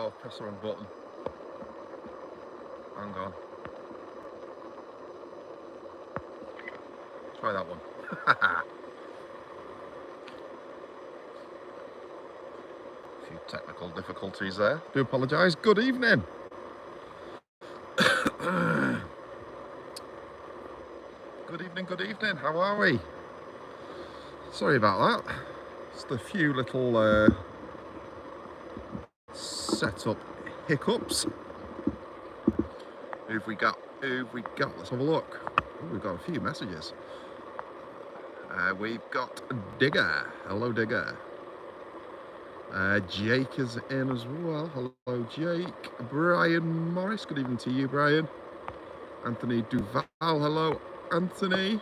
Oh, press the wrong button. Hang on. Try that one. A few technical difficulties there. Do apologise. Good evening. Good evening. How are we? Sorry about that. Just a few little setup hiccups. Who've we got? Let's have a look. Ooh, we've got a few messages. We've got Digger. Hello, Digger. Jake is in as well. Hello, Jake. Brian Morris. Good evening to you, Brian. Anthony Duval. Hello, Anthony.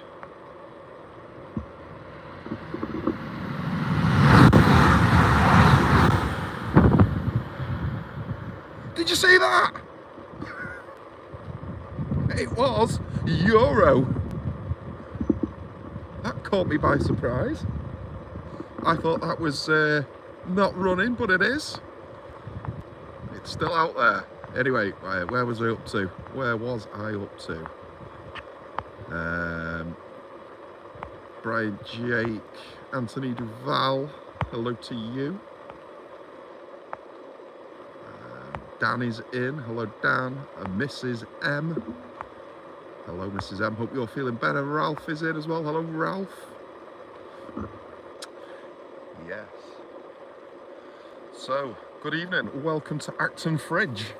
Did you see that? It was Euro. That caught me by surprise. I thought that was not running, but it is. It's still out there. Anyway, where was I up to? Brian, Jake, Anthony Duval. Hello to you. Dan is in. Hello, Dan. Mrs. M. Hello, Mrs. M. Hope you're feeling better. Ralph is in as well. Hello, Ralph. Yes. So, good evening. Welcome to Acton Fridge.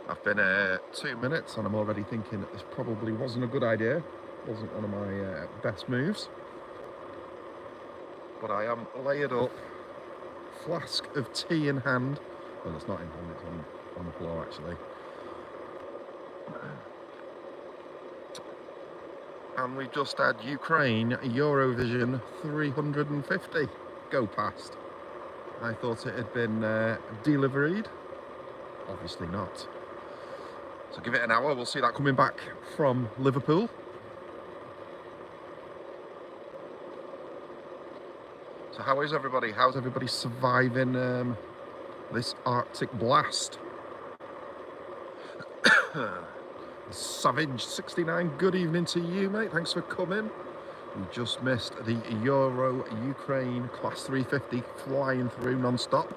I've been 2 minutes and I'm already thinking that this probably wasn't a good idea. Wasn't one of my best moves. But I am layered up, flask of tea in hand. Well, it's not in hand, it's on the floor actually. And we've just had Ukraine Eurovision 350 go past. I thought it had been delivered. Obviously not. So give it an hour, we'll see that coming back from Liverpool. So how is everybody? How's everybody surviving this Arctic blast? Savage 69, good evening to you, mate. Thanks for coming. We just missed the Euro Ukraine Class 350 flying through non-stop.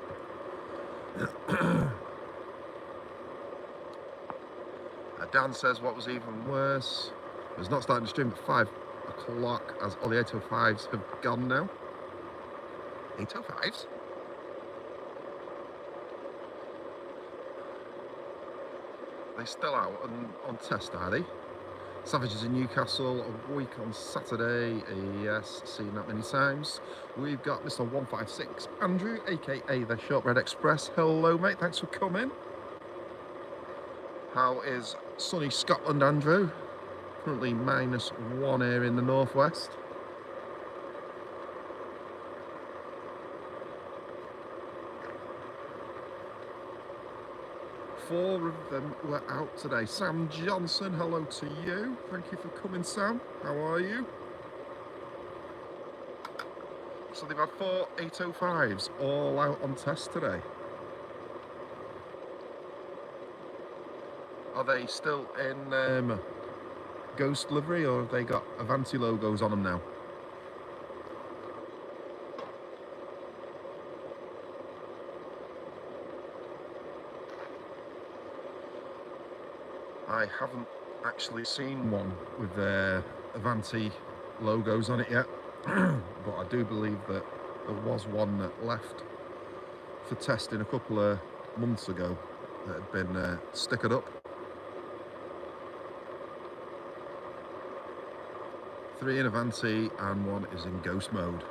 Dan says what was even worse was not starting to stream at 5 o'clock as all the 805s have gone now. 805s? They're still out and on test, are they? Savages in Newcastle a week on Saturday. Yes, seen that many times. We've got Mr. 156 Andrew, aka the Shortbread Express. Hello, mate. Thanks for coming. How is sunny Scotland, Andrew? Currently -1 here in the northwest. Four of them were out today. Sam Johnson, hello to you. Thank you for coming, Sam. How are you? So they've had 4 805s all out on test today. Are they still in ghost livery or have they got Avanti logos on them now? I haven't actually seen one with their Avanti logos on it yet, but I do believe that there was one that left for testing a couple of months ago that had been stickered up. 3 in Avanti and 1 is in ghost mode.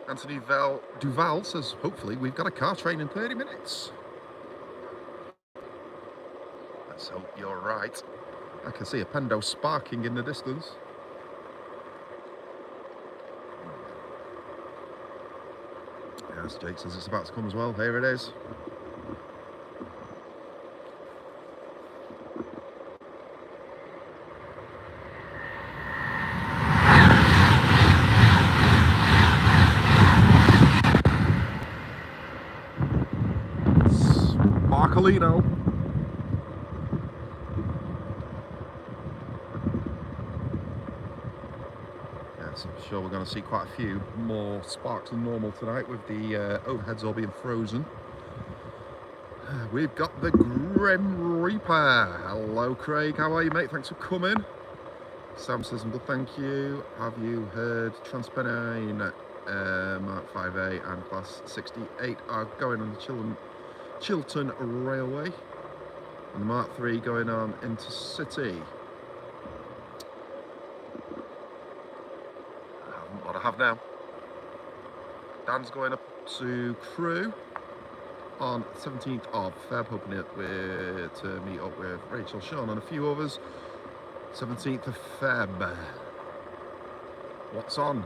Anthony Duval says, hopefully we've got a car train in 30 minutes. Let's hope you're right. I can see a Pendo sparking in the distance. Yes, Jake says it's about to come as well. Here it is. Sparkolino. Yes, I'm sure we're going to see quite a few more sparks than normal tonight with the overheads all being frozen. We've got the Grim Reaper. Hello, Craig. How are you, mate? Thanks for coming. Sam says, I'm good, thank you. Have you heard Transpennine Mark 5A and Class 68 are going on the Chiltern Railway? And the Mark 3 going on Intercity. What I have now. Dan's going up to Crewe on 17th of Feb, hoping to meet up with Rachel, Sean and a few others. 17th of Feb. What's on?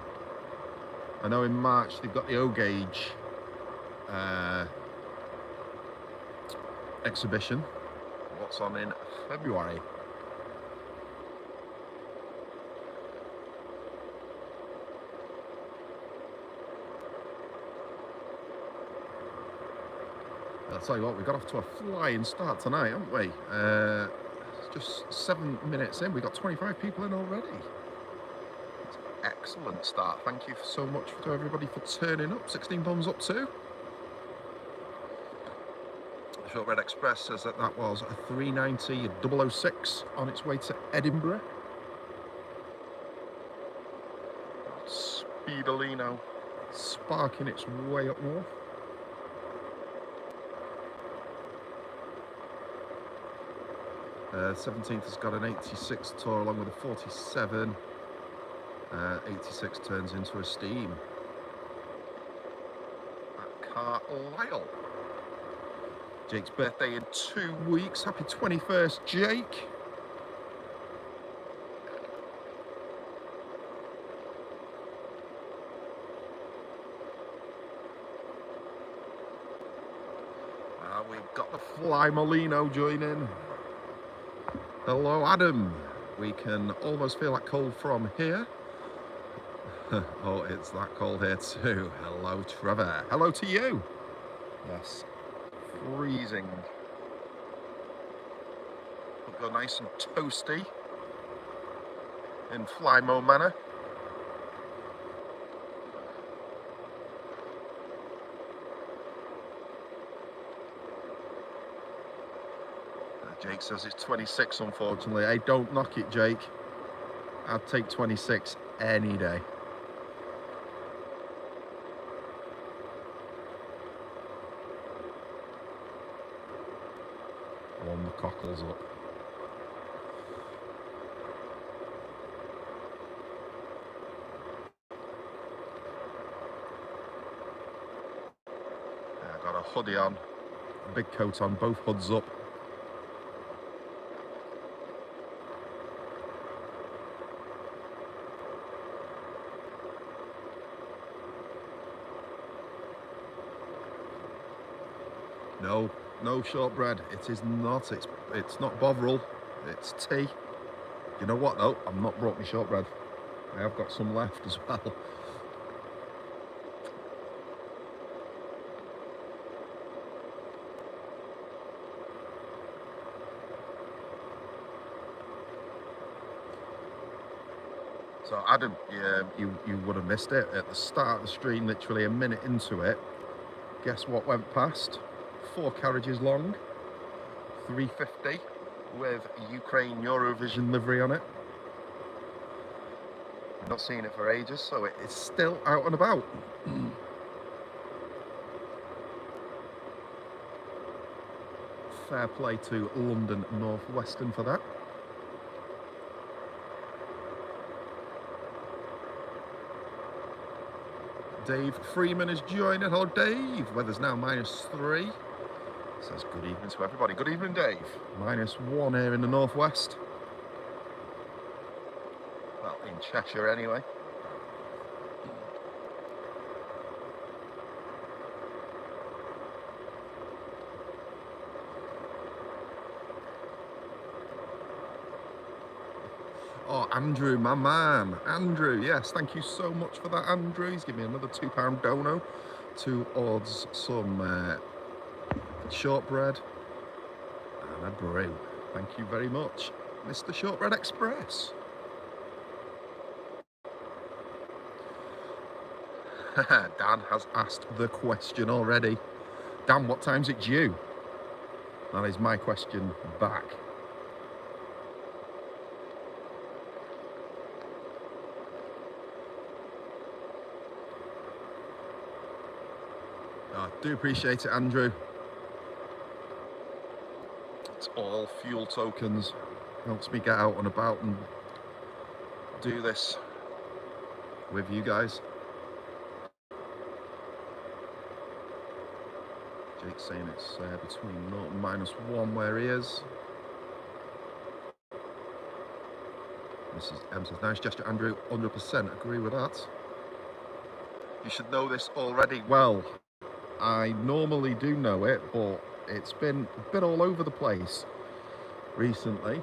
I know in March they've got the O-Gauge exhibition. What's on in February? I'll tell you what, we got off to a flying start tonight, haven't we? Just 7 minutes in, we got 25 people in already. It's an excellent start. Thank you so much to everybody for turning up. 16 thumbs up too. Short Red Express says that was a 390 006 on its way to Edinburgh. Speedolino sparking its way up north. 17th has got an 86 tour along with a 47. 86 turns into a steam. At Carlisle. Jake's birthday in 2 weeks. Happy 21st, Jake. We've got the Fly Molino joining. Hello, Adam. We can almost feel that cold from here. Oh, it's that cold here too. Hello, Trevor. Hello to you. Yes, freezing. Hope you're nice and toasty in Flymo manner. Jake says it's 26, unfortunately. Hey, don't knock it, Jake. I'd take 26 any day. Warm the cockles up. I got a hoodie on, a big coat on, both hoods up. No shortbread. It is not. It's not Bovril. It's tea. You know what though? I've not brought me shortbread. I have got some left as well. So Adam, you would have missed it at the start of the stream, literally a minute into it. Guess what went past? 4 carriages long, 350 with Ukraine Eurovision livery on it. I've not seen it for ages, so it is still out and about. Fair play to London North Western for that. Dave Freeman is joining. Hello, Dave. Weather's now -3. Says good evening to everybody. Good evening, Dave. -1 here in the northwest. Well, in Cheshire anyway. Oh, Andrew, my man. Andrew, yes, thank you so much for that, Andrew. He's given me another £2 dono towards some shortbread. a brew. Thank you very much, Mr. Shortbread Express. Dan has asked the question already. Dan, what time's it due? That is my question back. I do appreciate it, Andrew. It's all fuel tokens. Helps me get out and about and do this with you guys. Jake's saying it's between 0 and -1 where he is. Mrs. M says, nice gesture, Andrew. 100% agree with that. You should know this already. Well, I normally do know it, but it's been a bit all over the place recently.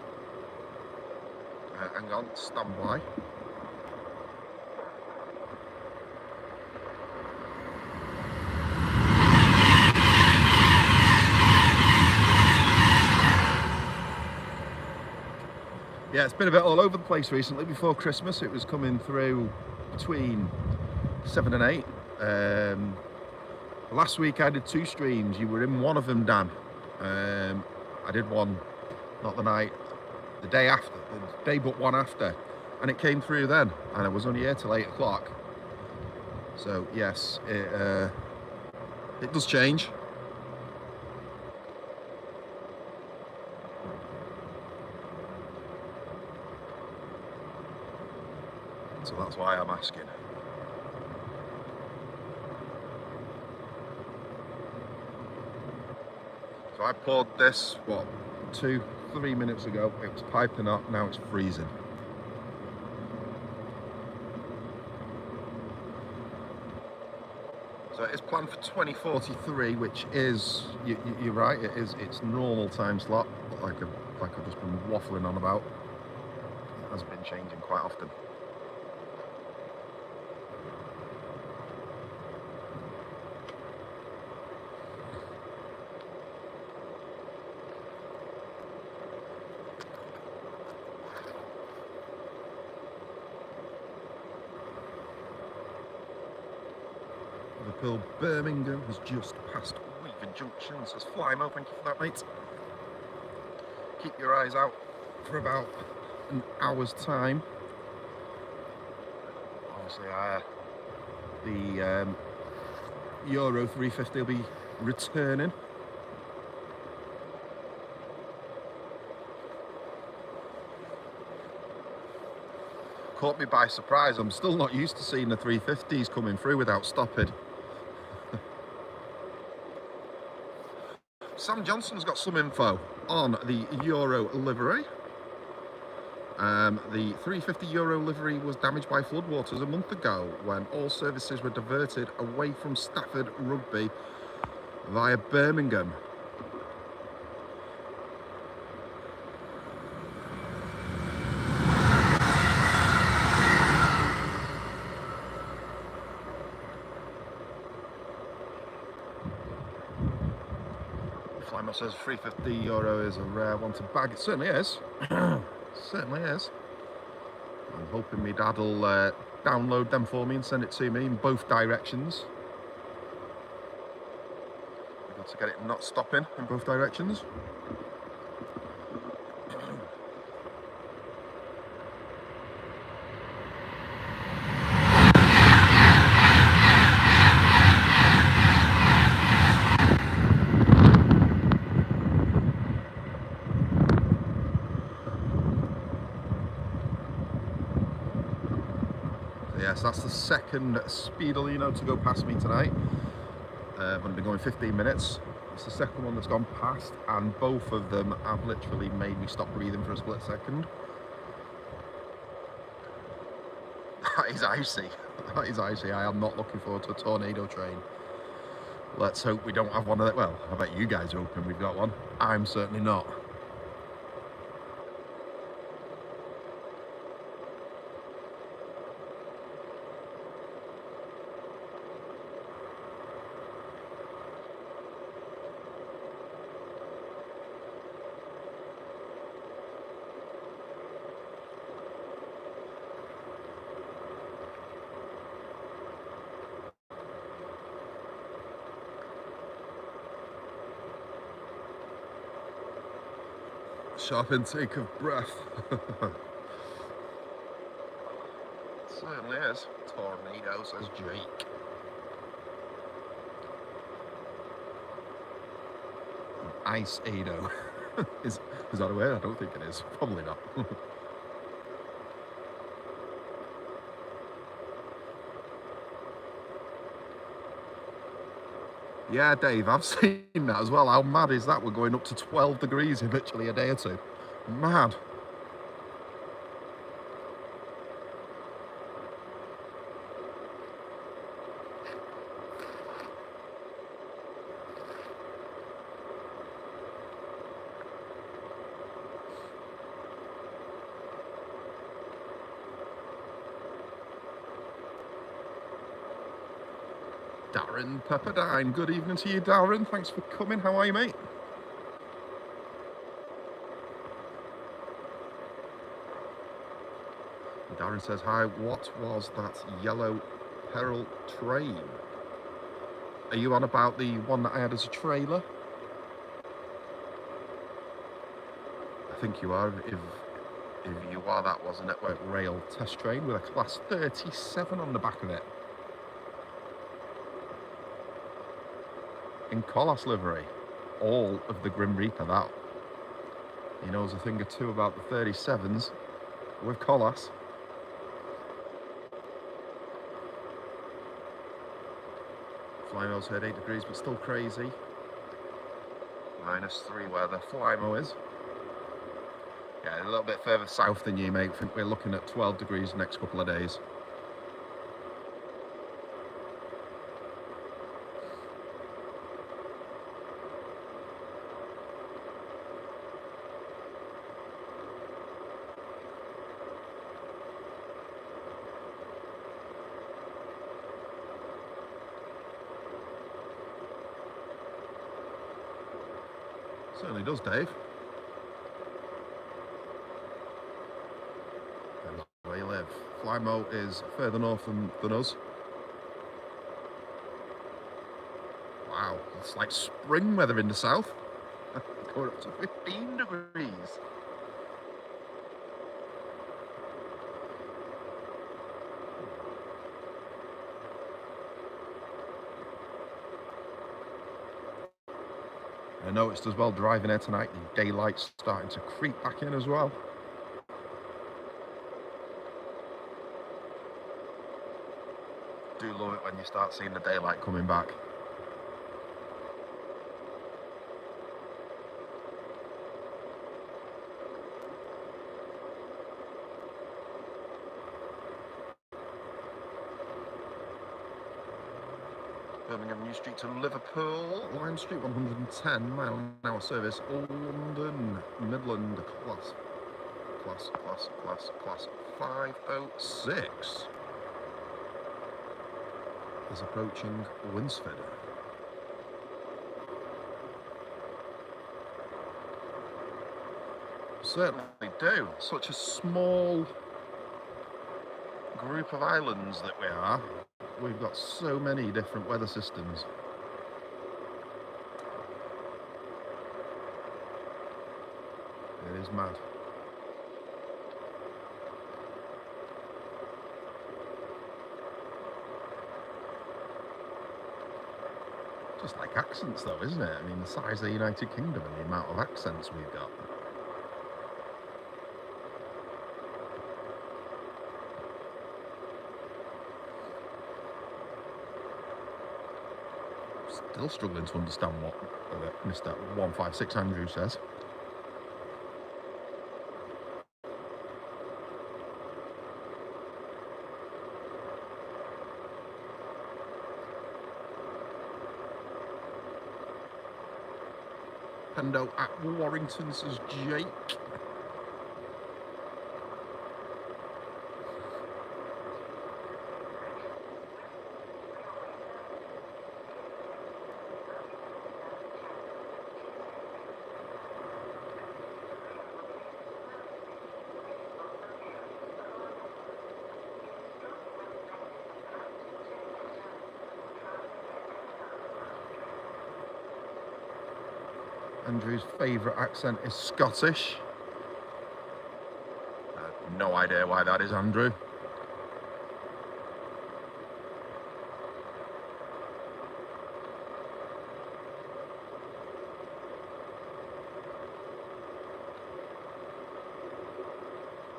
Hang on, stand by. Yeah, it's been a bit all over the place recently. Before Christmas, it was coming through between 7 and 8. Last week I did 2 streams. You were in one of them, Dan. I did one, not the night, the day after, the day but one after, and it came through then, and I was only here till 8 o'clock. So yes, it does change. So that's why I'm asking. So I poured this, what, 2-3 minutes ago. It was piping up, now it's freezing. So it is planned for 2043, which is, you're right, it's normal time slot, like I've just been waffling on about. It has been changing quite often. Liverpool Birmingham has just passed Weaver Junction, says Flymo, thank you for that, mate. Keep your eyes out for about an hour's time. Obviously, the Euro 350 will be returning. Caught me by surprise. I'm still not used to seeing the 350s coming through without stopping. Sam Johnson's got some info on the Euro livery. The 350 Euro livery was damaged by floodwaters a month ago when all services were diverted away from Stafford Rugby via Birmingham. Flymo says 350 euro is a rare one to bag. It certainly is. Certainly is. I'm hoping my dad will download them for me and send it to me in both directions. I've got to get it not stopping in both directions. Yes, that's the second Speedolino to go past me tonight. I've only been going 15 minutes. It's the second one that's gone past, and both of them have literally made me stop breathing for a split second. That is icy. That is icy. I am not looking forward to a tornado train. Let's hope we don't have one of that. Well, I bet you guys are hoping we've got one. I'm certainly not. Sharp intake of breath. Certainly is. Tornado, says Jake. Ice-ado. Is that a word? I don't think it is. Probably not. Yeah, Dave, I've seen that as well. How mad is that? We're going up to 12 degrees in literally a day or two. Mad. Darren Pepperdine. Good evening to you, Darren. Thanks for coming. How are you, mate? Darren says, hi, what was that yellow Peril train? Are you on about the one that I had as a trailer? I think you are. If you are, that was a Network Rail test train with a class 37 on the back of it. In Collas livery. All of the Grim Reaper, that. He knows a thing or two about the 37s with Collas. Flymo's heard 8 degrees, but still crazy. -3 where the Flymo is. Yeah, a little bit further south than you, mate. I think we're looking at 12 degrees the next couple of days. Certainly does, Dave. Depends where you live. Flymo is further north than us. Wow, it's like spring weather in the south. Going up to 15 degrees. I noticed as well driving here tonight, the daylight's starting to creep back in as well. Do love it when you start seeing the daylight coming back. Birmingham New Street to Liverpool, Lime Street 110 mile an hour service, London Midland class 506 is approaching Winsford. Certainly do. Such a small group of islands that we are. We've got so many different weather systems. It is mad. Just like accents though, isn't it? I mean, the size of the United Kingdom and the amount of accents we've got. Still struggling to understand what Mr. 156 Andrew says. Pendo at Warrington says Jake. Andrew's favourite accent is Scottish. No idea why that is, Andrew.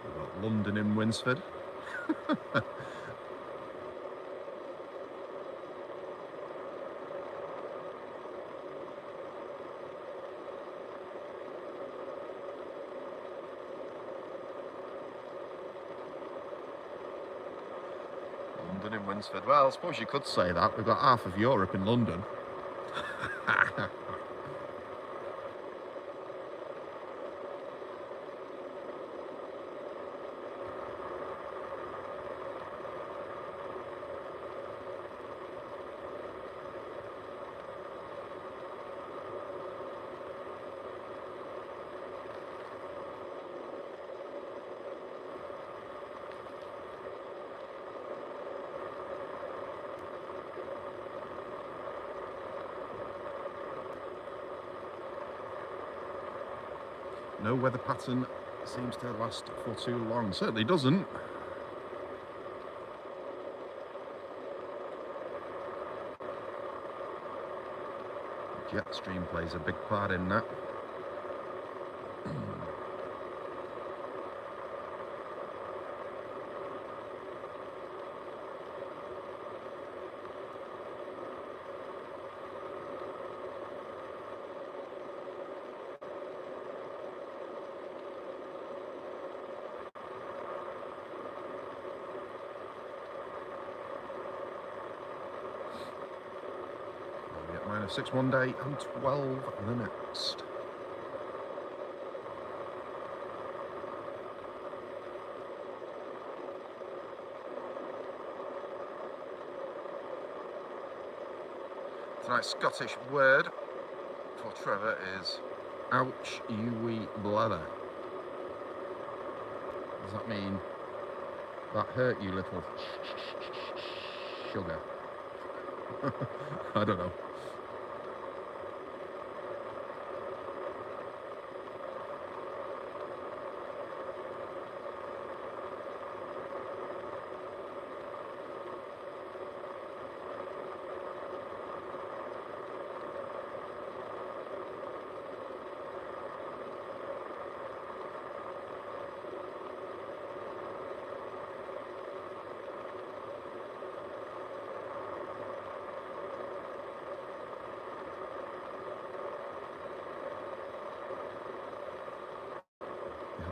We've got London in Winsford. London in Winsford. Well, I suppose you could say that. We've got half of Europe in London. No weather pattern seems to last for too long. Certainly doesn't. Jet stream plays a big part in that. -6 one day and 12 the next. Tonight's Scottish word for Trevor is ouch, you wee blather. Does that mean that hurt you, little sugar? I don't know.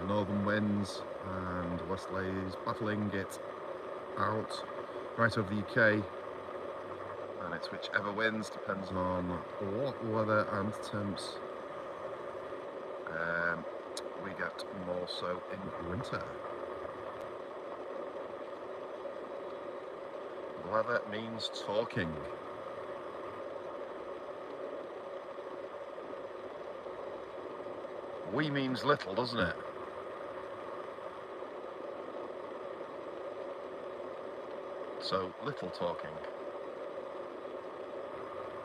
Northern winds and westerlies battling it out right over the UK, and it's whichever wins, depends on what weather and temps we get more so in winter. Blather means talking. Wee means little, doesn't it? So, little talking.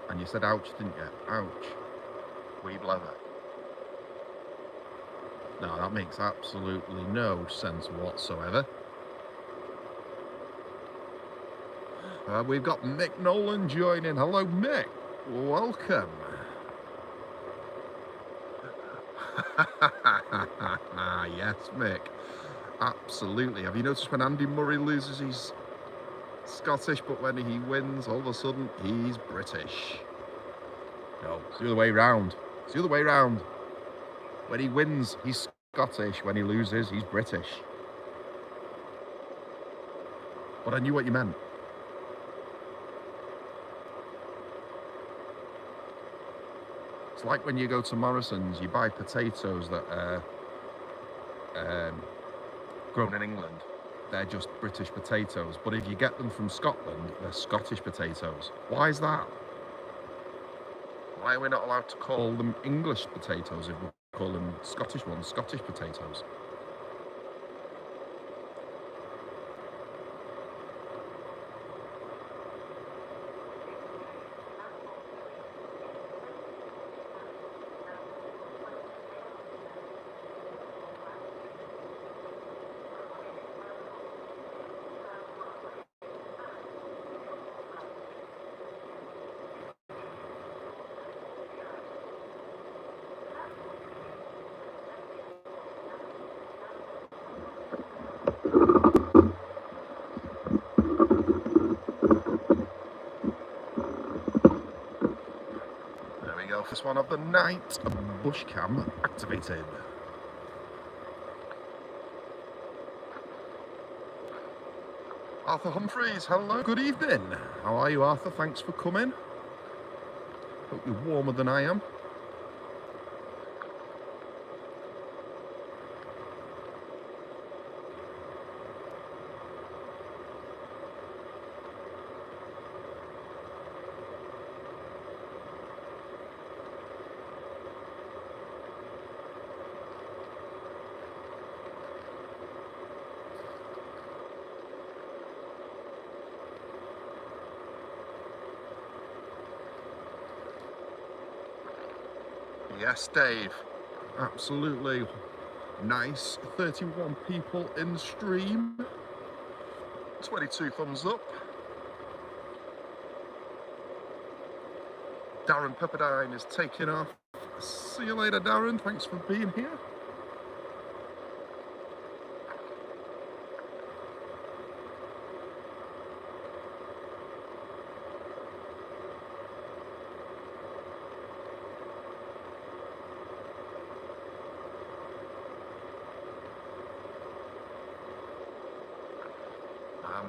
And you said ouch, didn't you? Ouch. Wee blather. No, that makes absolutely no sense whatsoever. We've got Mick Nolan joining. Hello, Mick. Welcome. Yes, Mick. Absolutely. Have you noticed when Andy Murray loses, he's Scottish, but when he wins, all of a sudden, he's British? No, it's the other way round. It's the other way round. When he wins, he's Scottish. When he loses, he's British. But I knew what you meant. It's like when you go to Morrison's, you buy potatoes that are grown in England. They're just British potatoes. But if you get them from Scotland, they're Scottish potatoes. Why is that? Why are we not allowed to call them English potatoes if we call them Scottish ones Scottish potatoes? fastest one of the night. Bush cam activated. Arthur Humphreys, hello, good evening. How are you, Arthur? Thanks for coming. Hope you're warmer than I am. Yes, Dave, absolutely nice. 31 people in stream, 22 thumbs up. Darren Pepperdine is taking off. See you later, Darren, thanks for being here.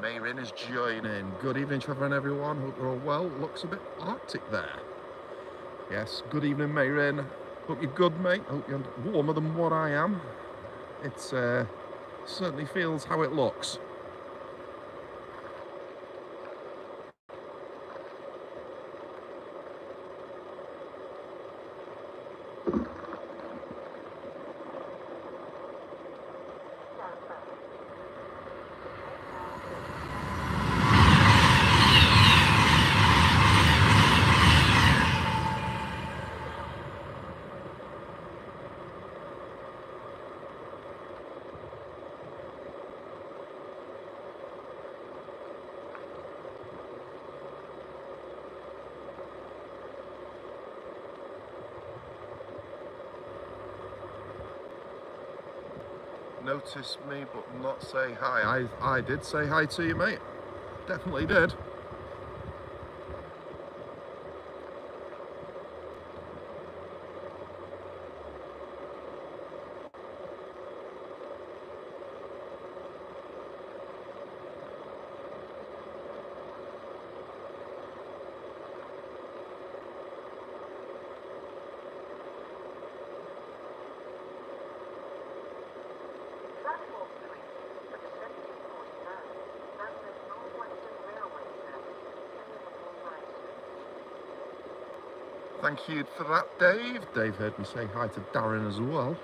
Mayrin is joining. Good evening, Trevor and everyone. Hope you're all well. Looks a bit arctic there. Yes, good evening, Mayrin. Hope you're good, mate. Hope you're warmer than what I am. It certainly feels how it looks. Notice me but not say hi. I did say hi to you, mate. Definitely did. Thank you for that, Dave. Dave heard me say hi to Darren as well.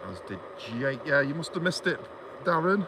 As did Jake. Yeah, you must have missed it, Darren.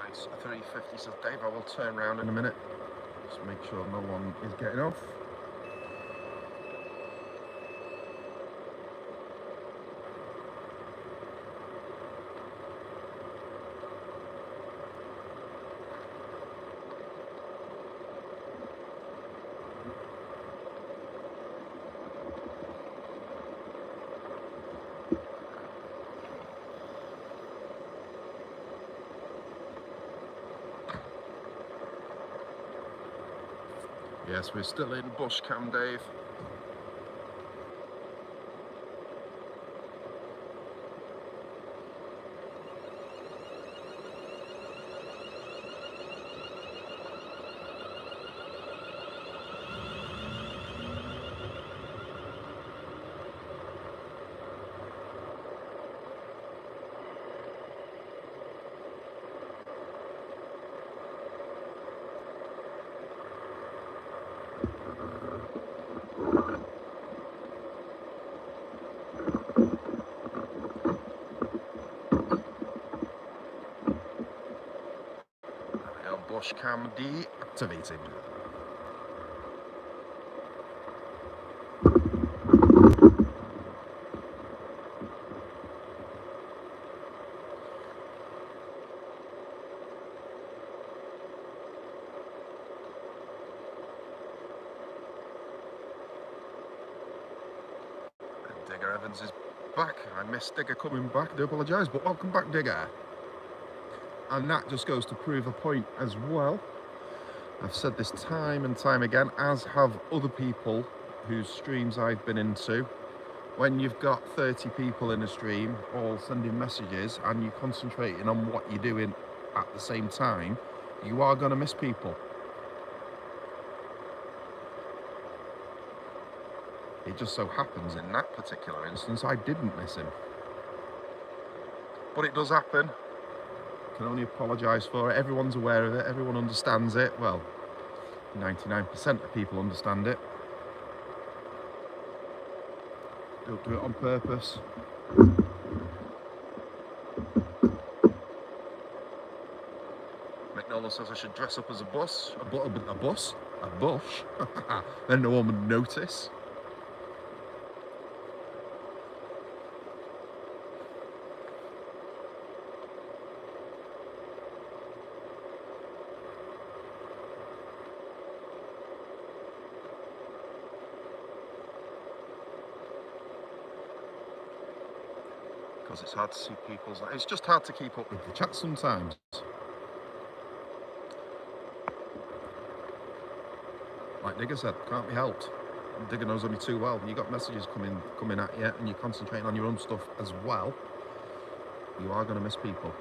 Nice. 350 says Dave. I will turn around in a minute. Just make sure no one is getting off. Yes, we're still in bush cam, Dave. Bush cam deactivated. Digger Evans is back. I missed Digger coming back. I do apologise, but welcome back, Digger. And that just goes to prove a point as well. I've said this time and time again, as have other people whose streams I've been into. When you've got 30 people in a stream all sending messages and you're concentrating on what you're doing at the same time, you are going to miss people. It just so happens in that particular instance I didn't miss him. But it does happen. Can only apologise for it. Everyone's aware of it. Everyone understands it. Well, 99% of people understand it. Don't do it on purpose. McNolan says I should dress up as a bush. Then no one would notice. Because it's hard to see people's... It's just hard to keep up with the chat sometimes. Like Digger said, can't be helped. Digger knows only too well. You got messages coming at you and you're concentrating on your own stuff as well. You are going to miss people.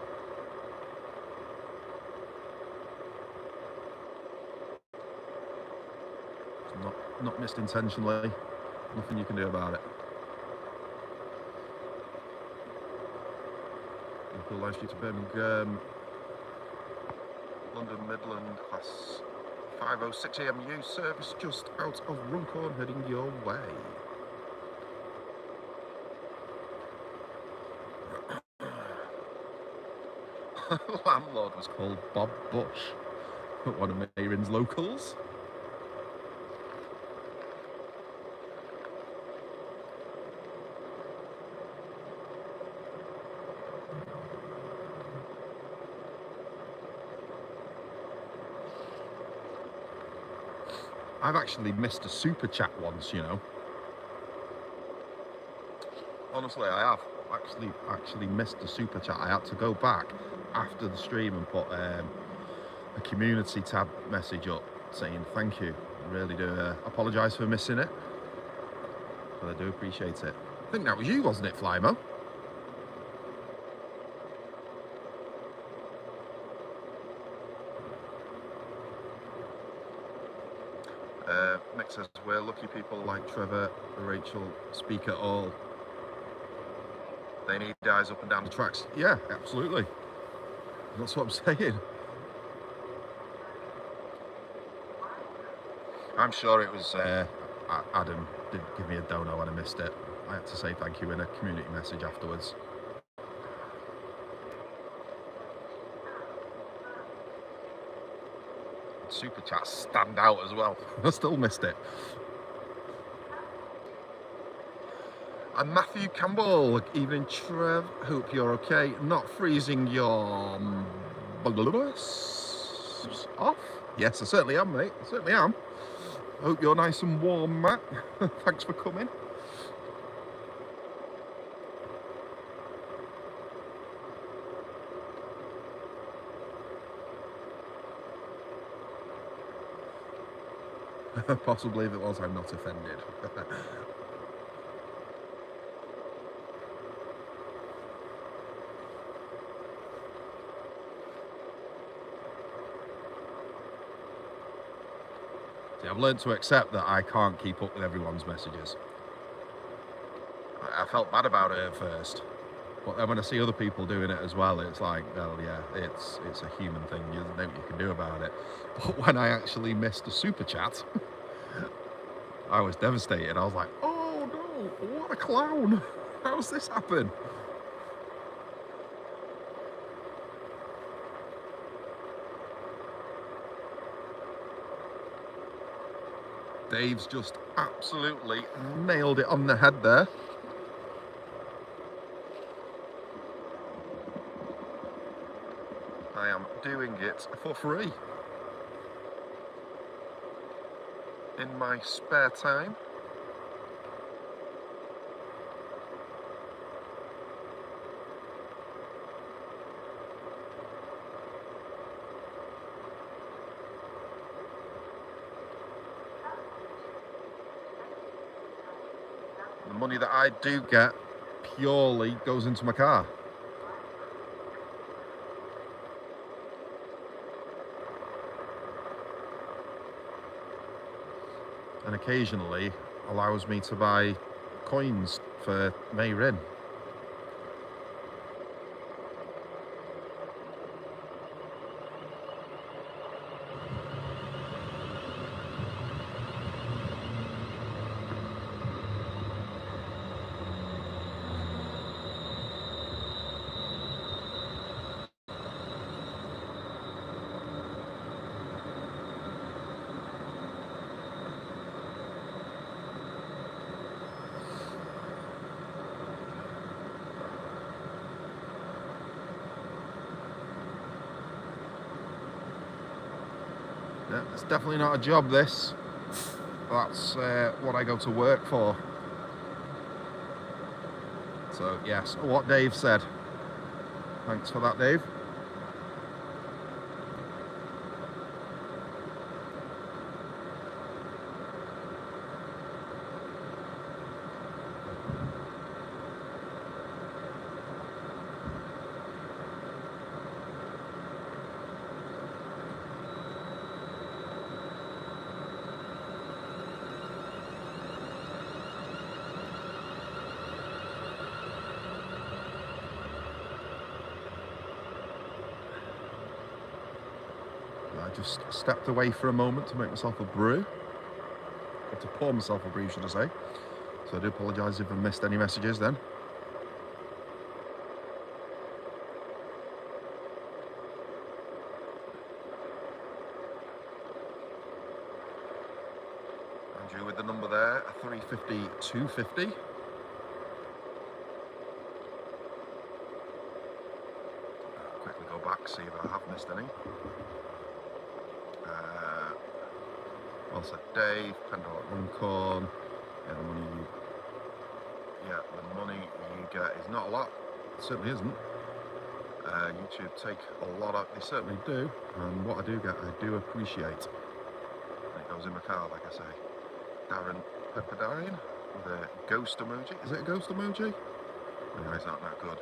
It's not missed intentionally. Nothing you can do about it. Liverpool live stream to Birmingham, London Midland class 5:06 AMU service just out of Runcorn heading your way. Landlord was called Bob Bush, one of Mayrin's locals. I've actually missed a super chat once, you know. Honestly, I have actually missed a super chat. I had to go back after the stream and put a community tab message up saying thank you. I really do apologise for missing it, but I do appreciate it. I think that was you, wasn't it, Flymo? Mick says we're lucky people like Trevor, Rachel speak at all. They need eyes up and down the tracks. Yeah, absolutely. That's what I'm saying. I'm sure it was Adam did give me a dono when I missed it. I had to say thank you in a community message afterwards. Super chats stand out as well. I still missed it. And Matthew Campbell, evening Trev, hope you're okay. Not freezing your off? Yes, I certainly am, mate. I certainly am. Hope you're nice and warm, Matt. Thanks for coming. Possibly if it was, I'm not offended. See, I've learned to accept that I can't keep up with everyone's messages. I felt bad about it at first, but then when I see other people doing it as well, it's like, well, yeah, it's a human thing. There's nothing you can do about it. But when I actually missed a super chat, I was devastated. I was like, oh no, what a clown. How's this happen? Dave's just absolutely nailed it on the head there. I am doing it for free in my spare time. The money that I do get purely goes into my car. And occasionally allows me to buy coins for May Rin. Yeah, it's definitely not a job, this. That's what I go to work for. So yes, what Dave said. Thanks for that, Dave. I just stepped away for a moment to make myself a brew. Or to pour myself a brew, should I say. So I do apologise if I missed any messages then. Andrew with the number there, 350, 250. Quickly go back, see if I have missed any. Well said, Dave. $10 Runcorn. Yeah, the money you get is not a lot. It certainly isn't. YouTube take a lot of. They certainly do. And what I do get, I do appreciate. And it goes in my car, like I say. Darren Pepperdine with a ghost emoji. Is it a ghost emoji? My eyes aren't that good.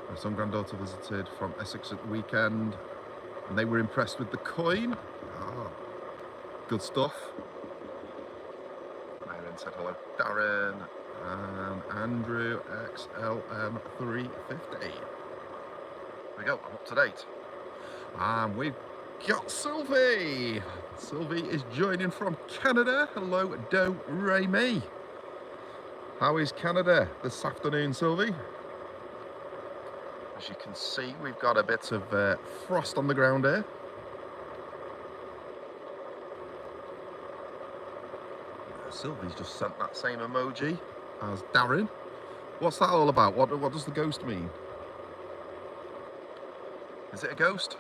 My son granddaughter visited from Essex at the weekend, and they were impressed with the coin. Oh, good stuff. Myron said hello, Darren, and Andrew XLM 350. There we go, I'm up to date. And we've got Sylvie. Sylvie is joining from Canada. Hello, Do Re Mi. How is Canada this afternoon, Sylvie? As you can see, we've got a bit of frost on the ground here. Sylvie's just sent that same emoji as Darren. What's that all about? What does the ghost mean? Is it a ghost?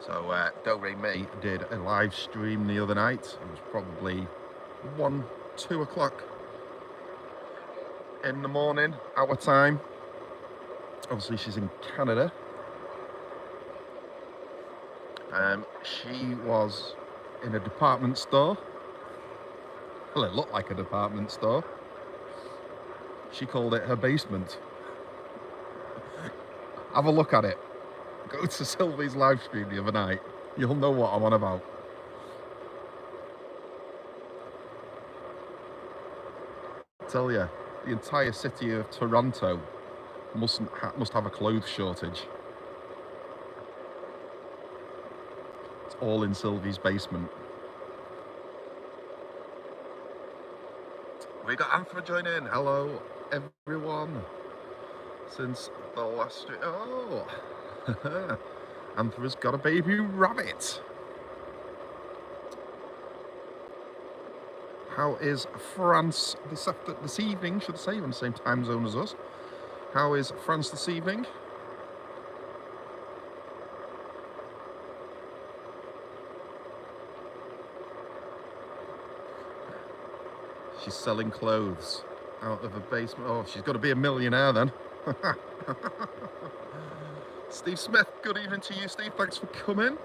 So Do Re Mi did a live stream the other night. It was probably 1, 2 o'clock in the morning, our time. Obviously she's in Canada. She was in a department store. Well, it looked like a department store. She called it her basement. Have a look at it. Go to Sylvie's live stream the other night. You'll know what I'm on about. I tell you, the entire city of Toronto must have a clothes shortage. It's all in Sylvie's basement. We got Anthony joining. Hello, everyone. Since the last... Oh! Anthra's got a baby rabbit. How is France this evening, should I say, on the same time zone as us? How is France this evening? She's selling clothes out of a basement. Oh, she's got to be a millionaire then. Steve Smith, good evening to you, Steve. Thanks for coming.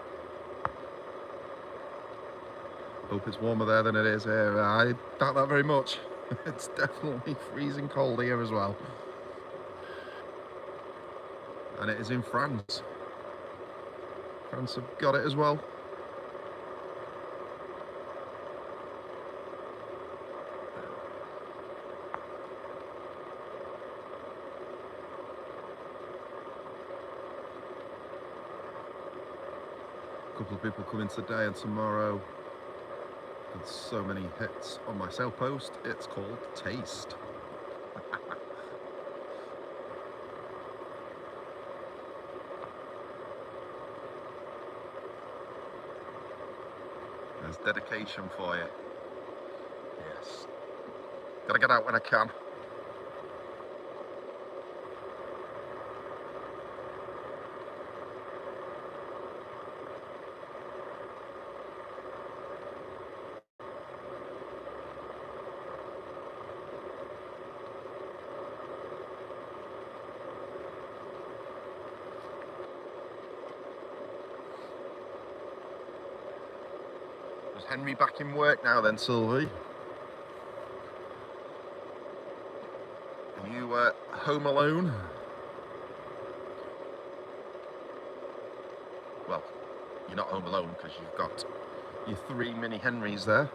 Hope it's warmer there than it is here. I doubt that very much. It's definitely freezing cold here as well. And it is in France. France have got it as well. A couple of people coming today and tomorrow. Got so many hits on my sale post. It's called Taste. There's dedication for you. Yes. Gotta get out when I can. Is Henry back in work now then, Sylvie? Are you home alone? Well, you're not home alone because you've got your 3 mini Henrys there.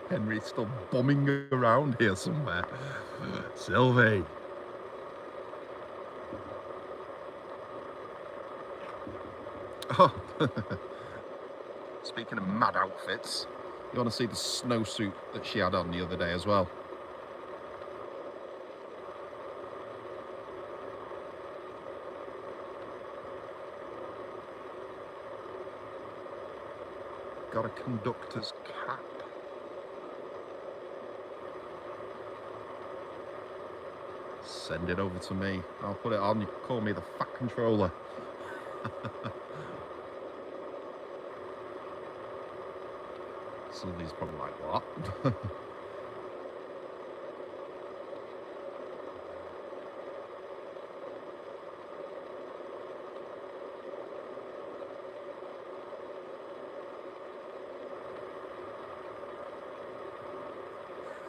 Henry's still bombing around here somewhere. Sylvie. Oh. Speaking of mad outfits, you want to see the snowsuit that she had on the other day as well. Got a conductor's cap. Send it over to me. I'll put it on. You can call me the fat controller. Sylvie's probably like, what?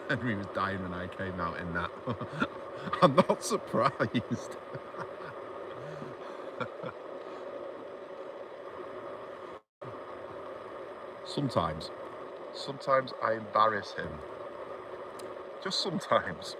Henry was dying when I came out in that. I'm not surprised. Sometimes I embarrass him. Just sometimes.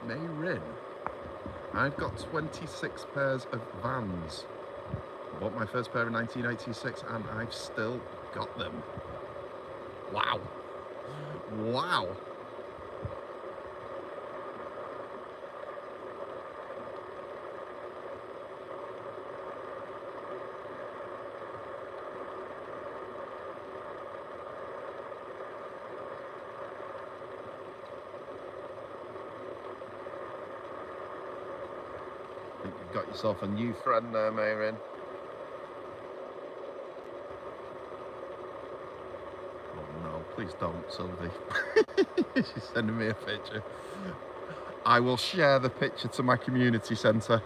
Mayrin. I've got 26 pairs of Vans. I bought my first pair in 1986 and I've still got them. Wow. Wow. I think you've got yourself a new friend there, Mayrin. Oh no, please don't, Sylvie. She's sending me a picture. I will share the picture to my community centre.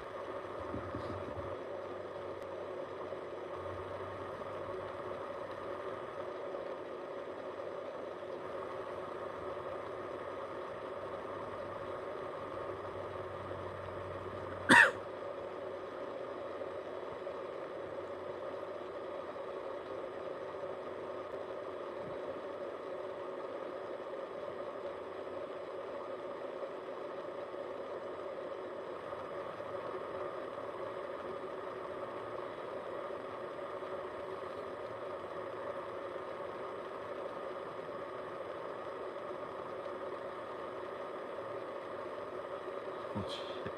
Oh, shit.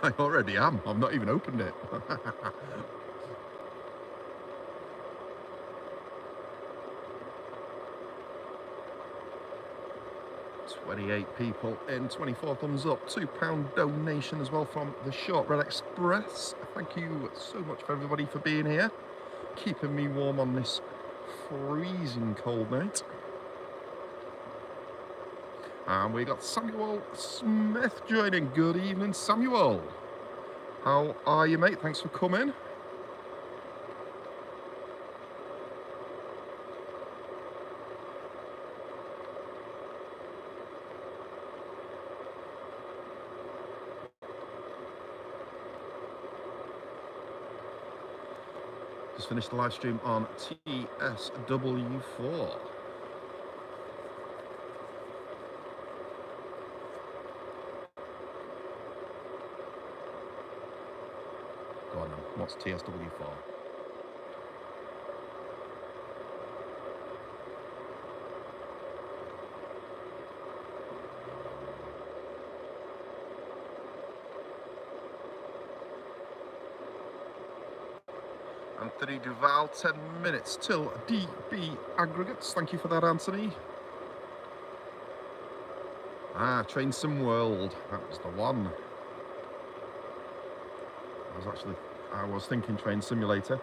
I already am. I've not even opened it. 28 people in, 24 thumbs up, £2 donation as well from the Shortbread Express. Thank you so much for everybody for being here, keeping me warm on this freezing cold night. And we got Samuel Smith joining. Good evening, Samuel. How are you, mate? Thanks for coming. Just finished the live stream on TSW4. Go on then. What's TSW4? Anthony Duval, 10 minutes till DB aggregates. Thank you for that, Anthony. Ah, Train Sim World. That was the one. I was thinking Train Simulator.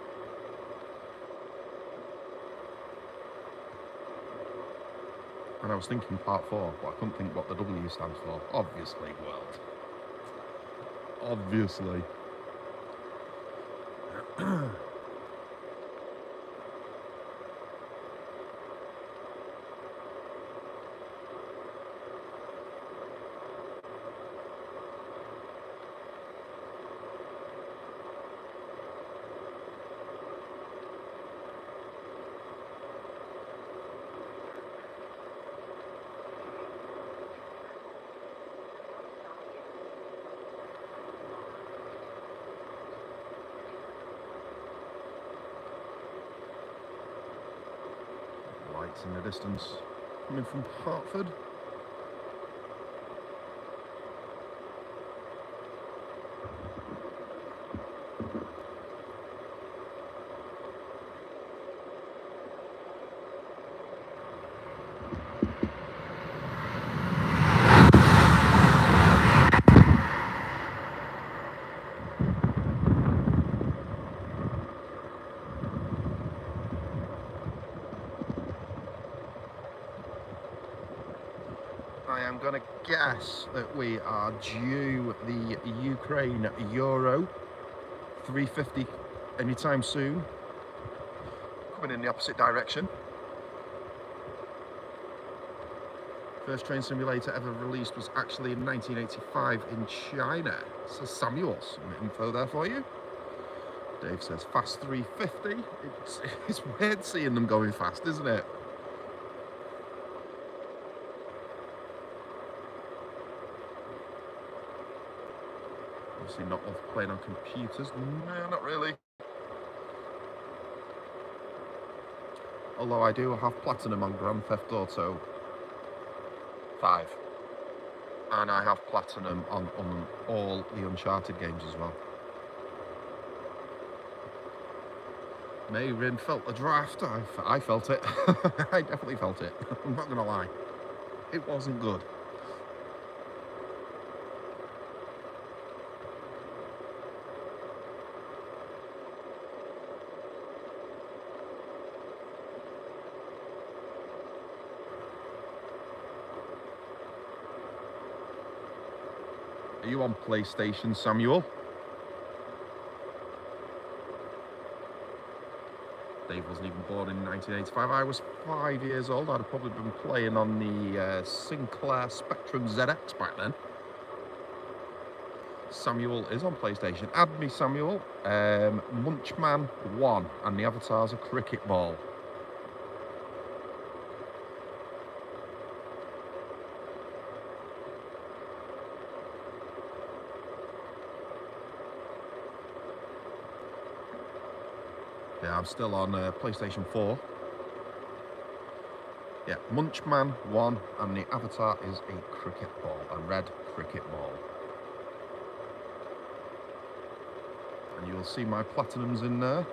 And I was thinking Part 4, but I couldn't think what the W stands for. Obviously, World. Obviously. Lights in the distance coming from Hartford. I am going to guess that we are due the Ukraine Euro 350 anytime soon, coming in the opposite direction. First train simulator ever released was actually in 1985 in China. So Samuel, some info there for you. Dave says fast 350. It's weird seeing them going fast, isn't it? obviously not love playing on computers. No, not really. Although I do have platinum on Grand Theft Auto 5. And I have platinum on all the Uncharted games as well. Mayrin felt the draft. I felt it. I definitely felt it. I'm not gonna lie. It wasn't good. Are you on PlayStation, Samuel? Dave wasn't even born in 1985. I was 5 years old. I'd have probably been playing on the Sinclair Spectrum ZX back then. Samuel is on PlayStation. Add me, Samuel. Munchman 1, and the avatar's a cricket ball. Yeah, I'm still on PlayStation 4. Yeah, Munchman 1, and the avatar is a cricket ball, a red cricket ball. And you'll see my platinums in there.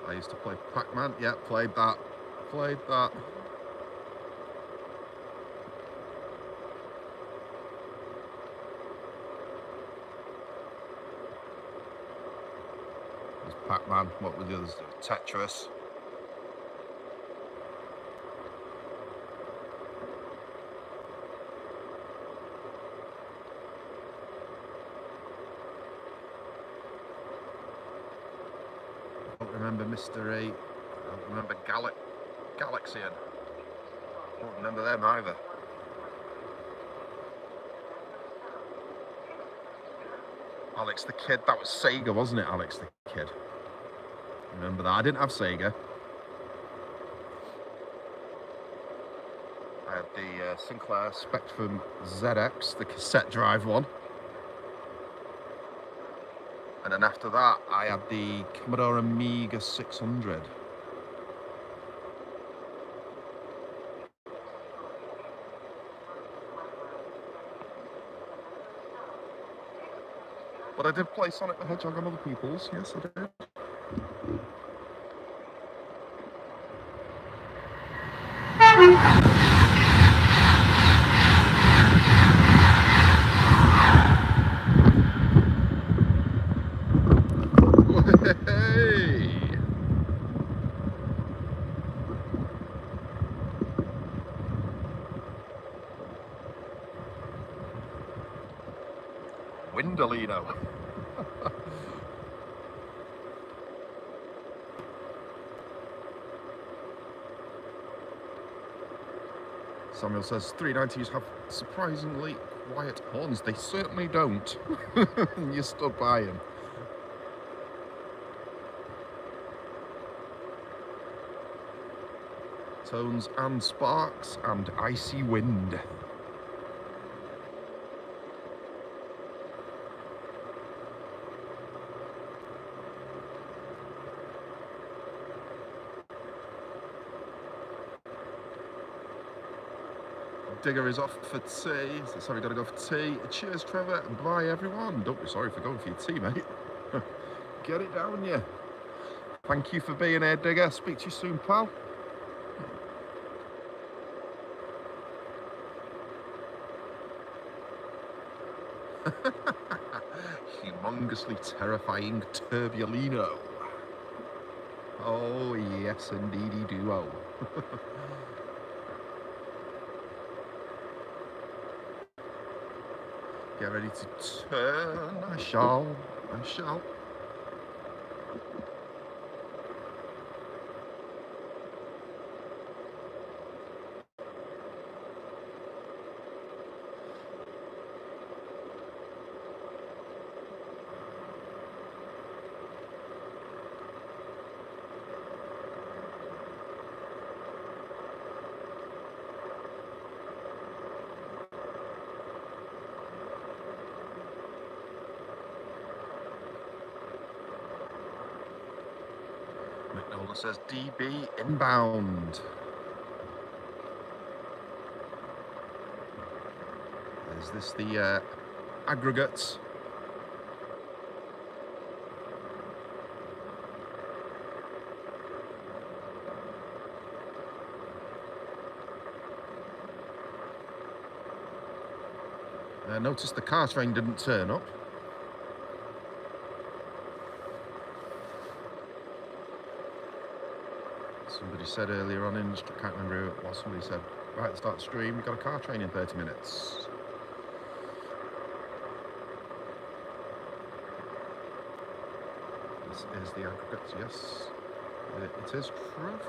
I used to play Pac-Man. Yeah, played that. Played that. There's Pac-Man. What were the others? Tetris. I don't remember Mr. 8. I don't remember Galaxian. I don't remember them either. Alex the Kid, that was Sega, wasn't it, Alex the Kid? Remember that? I didn't have Sega. I had the Sinclair Spectrum ZX, the cassette drive one. And then after that, I had the Commodore Amiga 600. But I did play Sonic the Hedgehog on other people's, yes I did. Hey! Windolino. Samuel says 390s have surprisingly quiet horns. They certainly don't. You stood by him. Tones and sparks and icy wind. Digger is off for tea. Sorry, gotta go for tea. Cheers, Trevor, and bye, everyone. Don't be sorry for going for your tea, mate. Get it down, yeah. Thank you for being here, Digger. Speak to you soon, pal. Humongously terrifying Turbulino. Oh, yes, indeedy duo. Get ready to turn. I shall. Shoulder says DB inbound. Is this the aggregates? I noticed the car train didn't turn up. Somebody said earlier on in, I can't remember who it was, somebody said, right at the start of the stream, we've got a car train in 30 minutes. This is the aggregates, yes. It is true.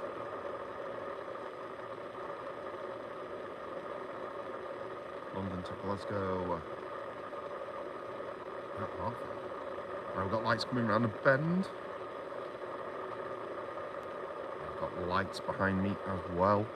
London to Glasgow. Right, we've got lights coming around a bend. I've got lights behind me as well.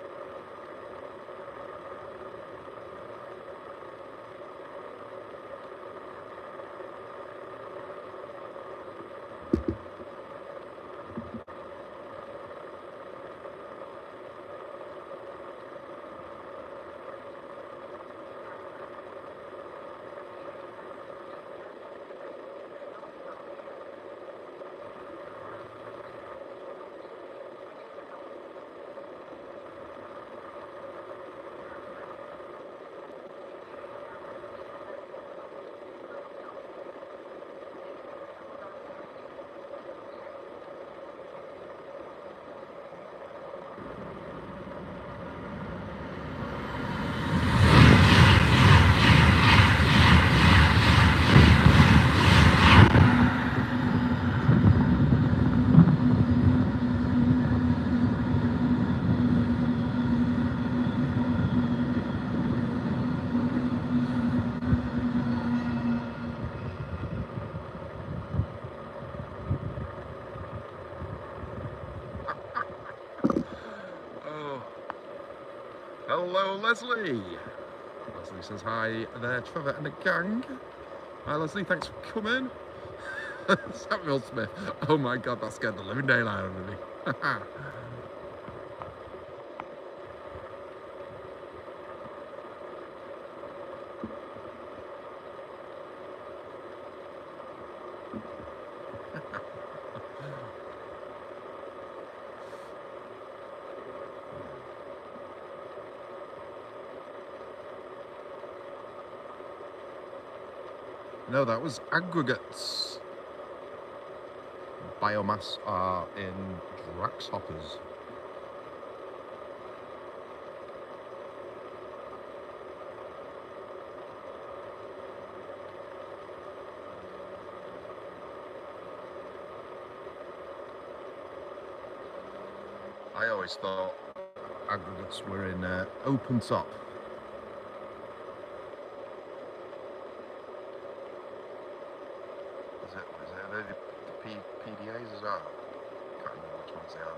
Hello, Leslie. Leslie says hi there, Trevor and the gang. Hi, Leslie, thanks for coming. Samuel Smith. Oh my God, that scared the living daylight out of me. No, that was aggregates. Biomass are in Drax hoppers. I always thought aggregates were in open top. The PDAs as well. Can't remember which ones they are now.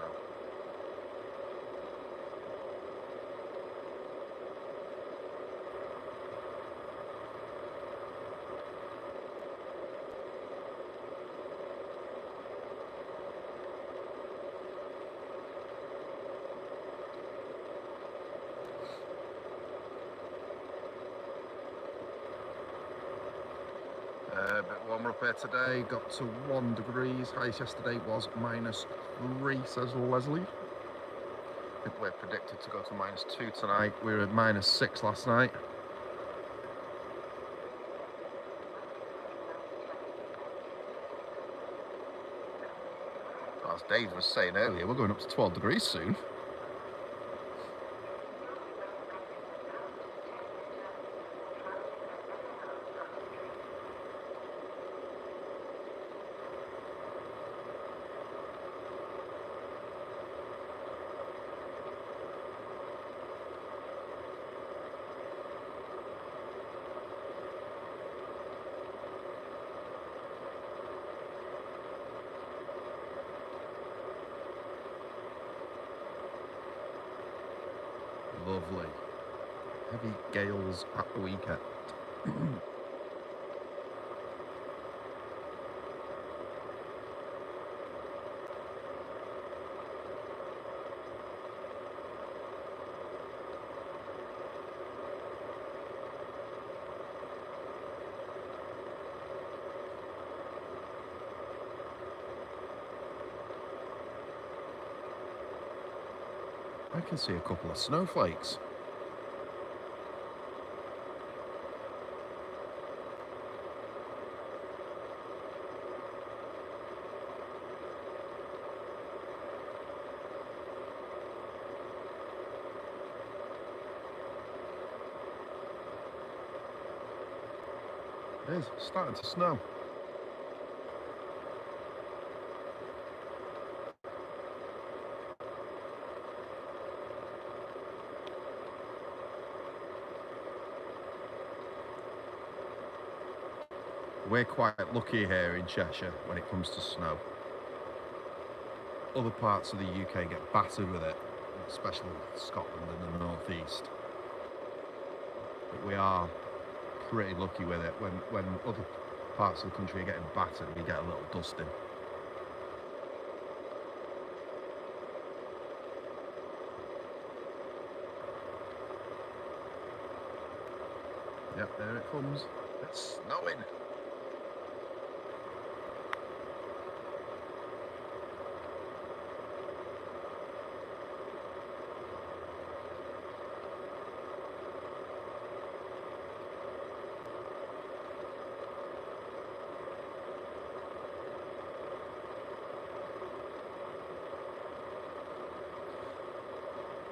A bit warmer up here today, got to 1 degrees. Highest yesterday was -3, says Leslie. I think we're predicted to go to -2 tonight. We were at -6 last night. As Dave was saying earlier, we're going up to 12 degrees soon. Lovely. Heavy gales at the weekend. I can see a couple of snowflakes. It is starting to snow. We're quite lucky here in Cheshire when it comes to snow. Other parts of the UK get battered with it, especially Scotland and the northeast. But we are pretty lucky with it. When other parts of the country are getting battered, we get a little dusting. Yep, there it comes. It's snowing.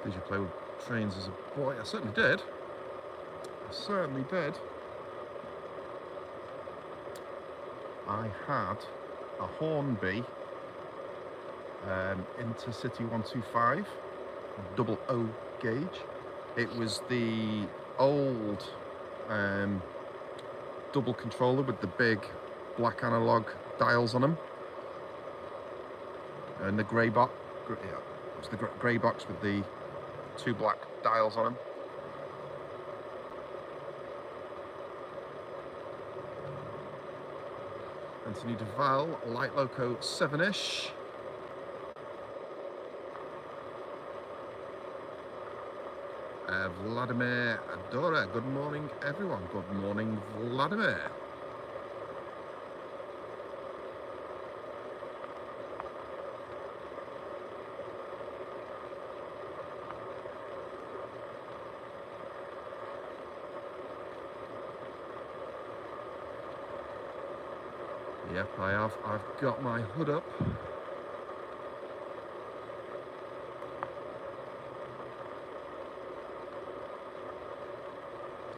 Did you play with trains as a boy? I certainly did. I certainly did. I had a Hornby Intercity 125, double O gauge. It was the old double controller with the big black analog dials on them, and the grey box. Yeah, it was the grey box with the two black dials on them. Anthony Duval, light loco 7-ish. Vladimir Adora, good morning everyone. Good morning Vladimir. Yep, I have. I've got my hood up.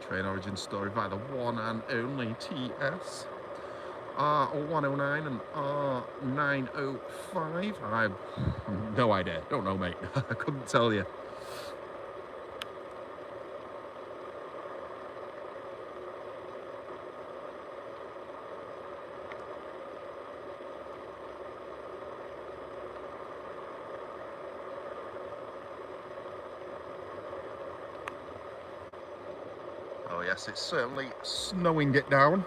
Train origin story via the one and only TS. R109 and R905. I've no idea. Don't know, mate. I couldn't tell you. Oh yes, it's certainly snowing it down.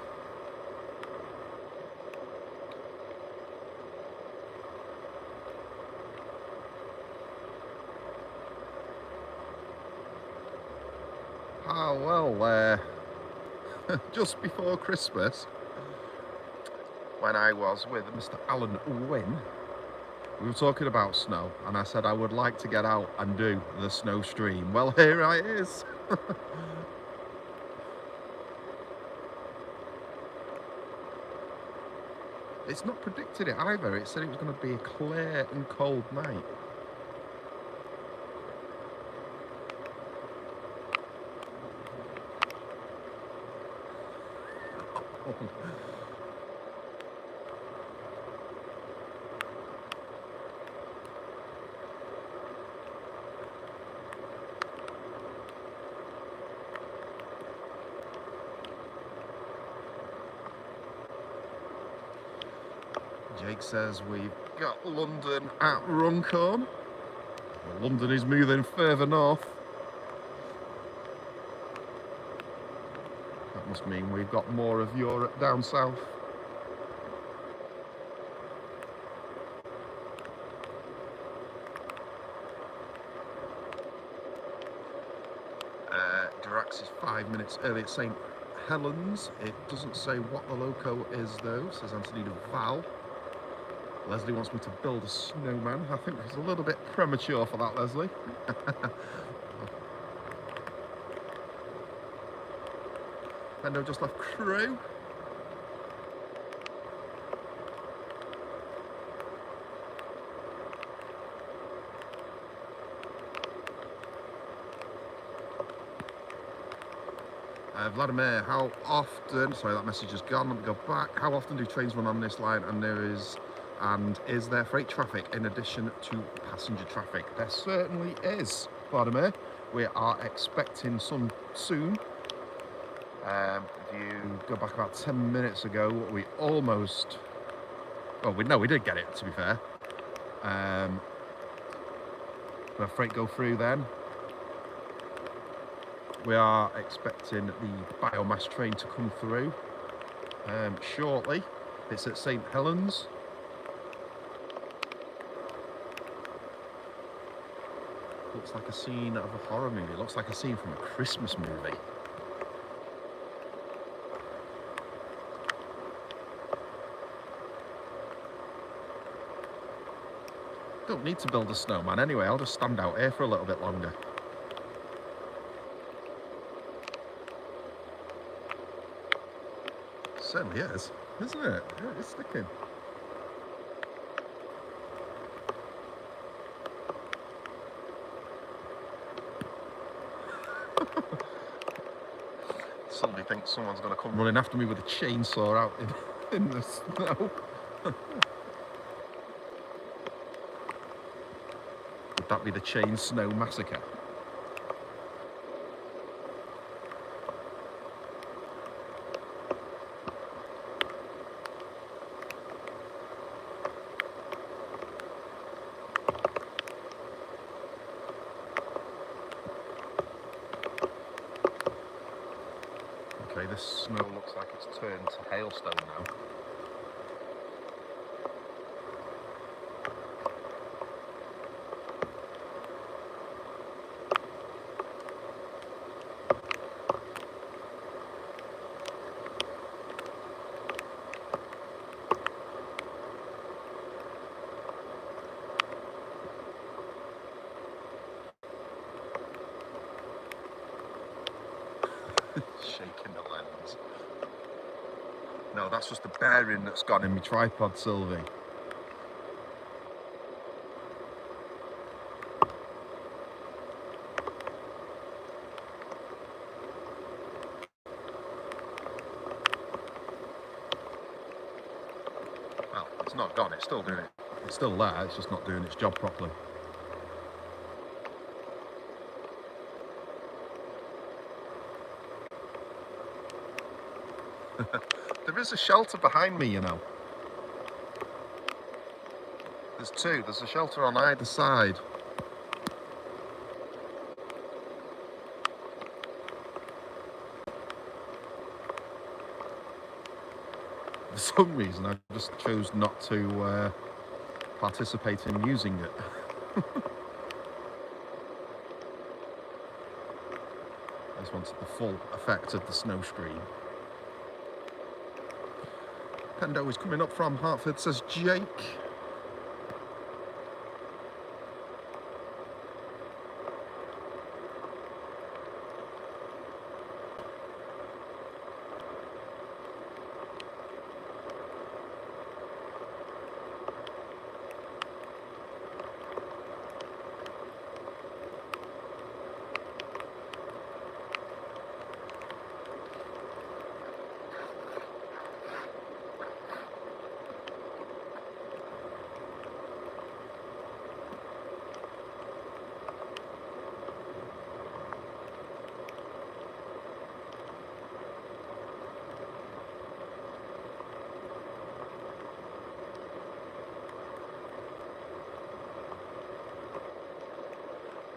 Well, just before Christmas, when I was with Mr. Alan Wynne, we were talking about snow, and I said I would like to get out and do the snow stream. Well, here I is. It's not predicted it either. It said it was going to be a clear and cold night. Jake says we've got London at Runcorn. Well, London is moving further north. That must mean we've got more of Europe down south. Dirax is 5 minutes early at St. Helens. It doesn't say what the loco is though, says Anthony Duval. Leslie wants me to build a snowman. I think it's a little bit premature for that, Leslie. Bendo just left crew. Vladimir, how often, sorry that message is gone, let me go back. How often do trains run on this line and is there freight traffic in addition to passenger traffic? There certainly is, Vladimir. We are expecting some soon. If you go back about 10 minutes ago, we almost, well, we did get it, to be fair. The freight go through then. We are expecting the biomass train to come through shortly. It's at St. Helens. Looks like a scene of a horror movie. It looks like a scene from a Christmas movie. Don't need to build a snowman anyway. I'll just stand out here for a little bit longer. Certainly is, isn't it? Yeah, it's sticking. Suddenly think someone's going to come running after me with a chainsaw out in the snow. Would that be the chain snow massacre? Okay, this snow looks like it's turned to hailstone now. Shaking the lens. No, that's just the bearing that's gone in my tripod, Sylvie. Well, it's not gone, it's still doing it. It's still there, it's just not doing its job properly. There is a shelter behind me, you know. There's two. There's a shelter on either side. For some reason, I just chose not to participate in using it. I just wanted the full effect of the snow screen. Pendo is coming up from Hartford, says Jake.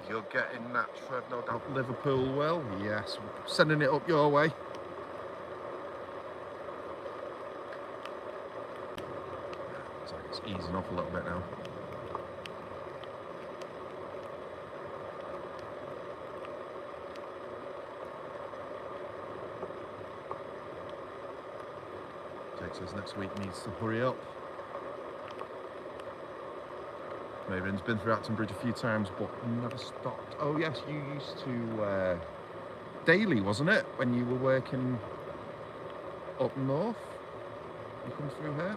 You're getting that, Trev, no doubt. Liverpool will, yes. Sending it up your way. Looks like it's easing off a little bit now. Jake says next week needs to hurry up. Maybin's been through Acton Bridge a few times, but never stopped. Oh yes, you used to daily, wasn't it, when you were working up north? You come through here.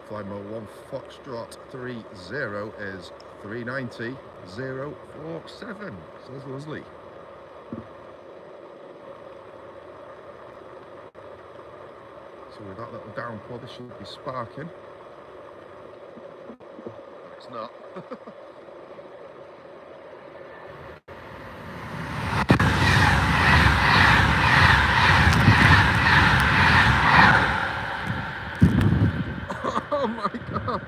Flight mode 1 Foxtrot 30 is 390,047, says Leslie. So with that little downpour, this should be sparking. It's not. Oh my god!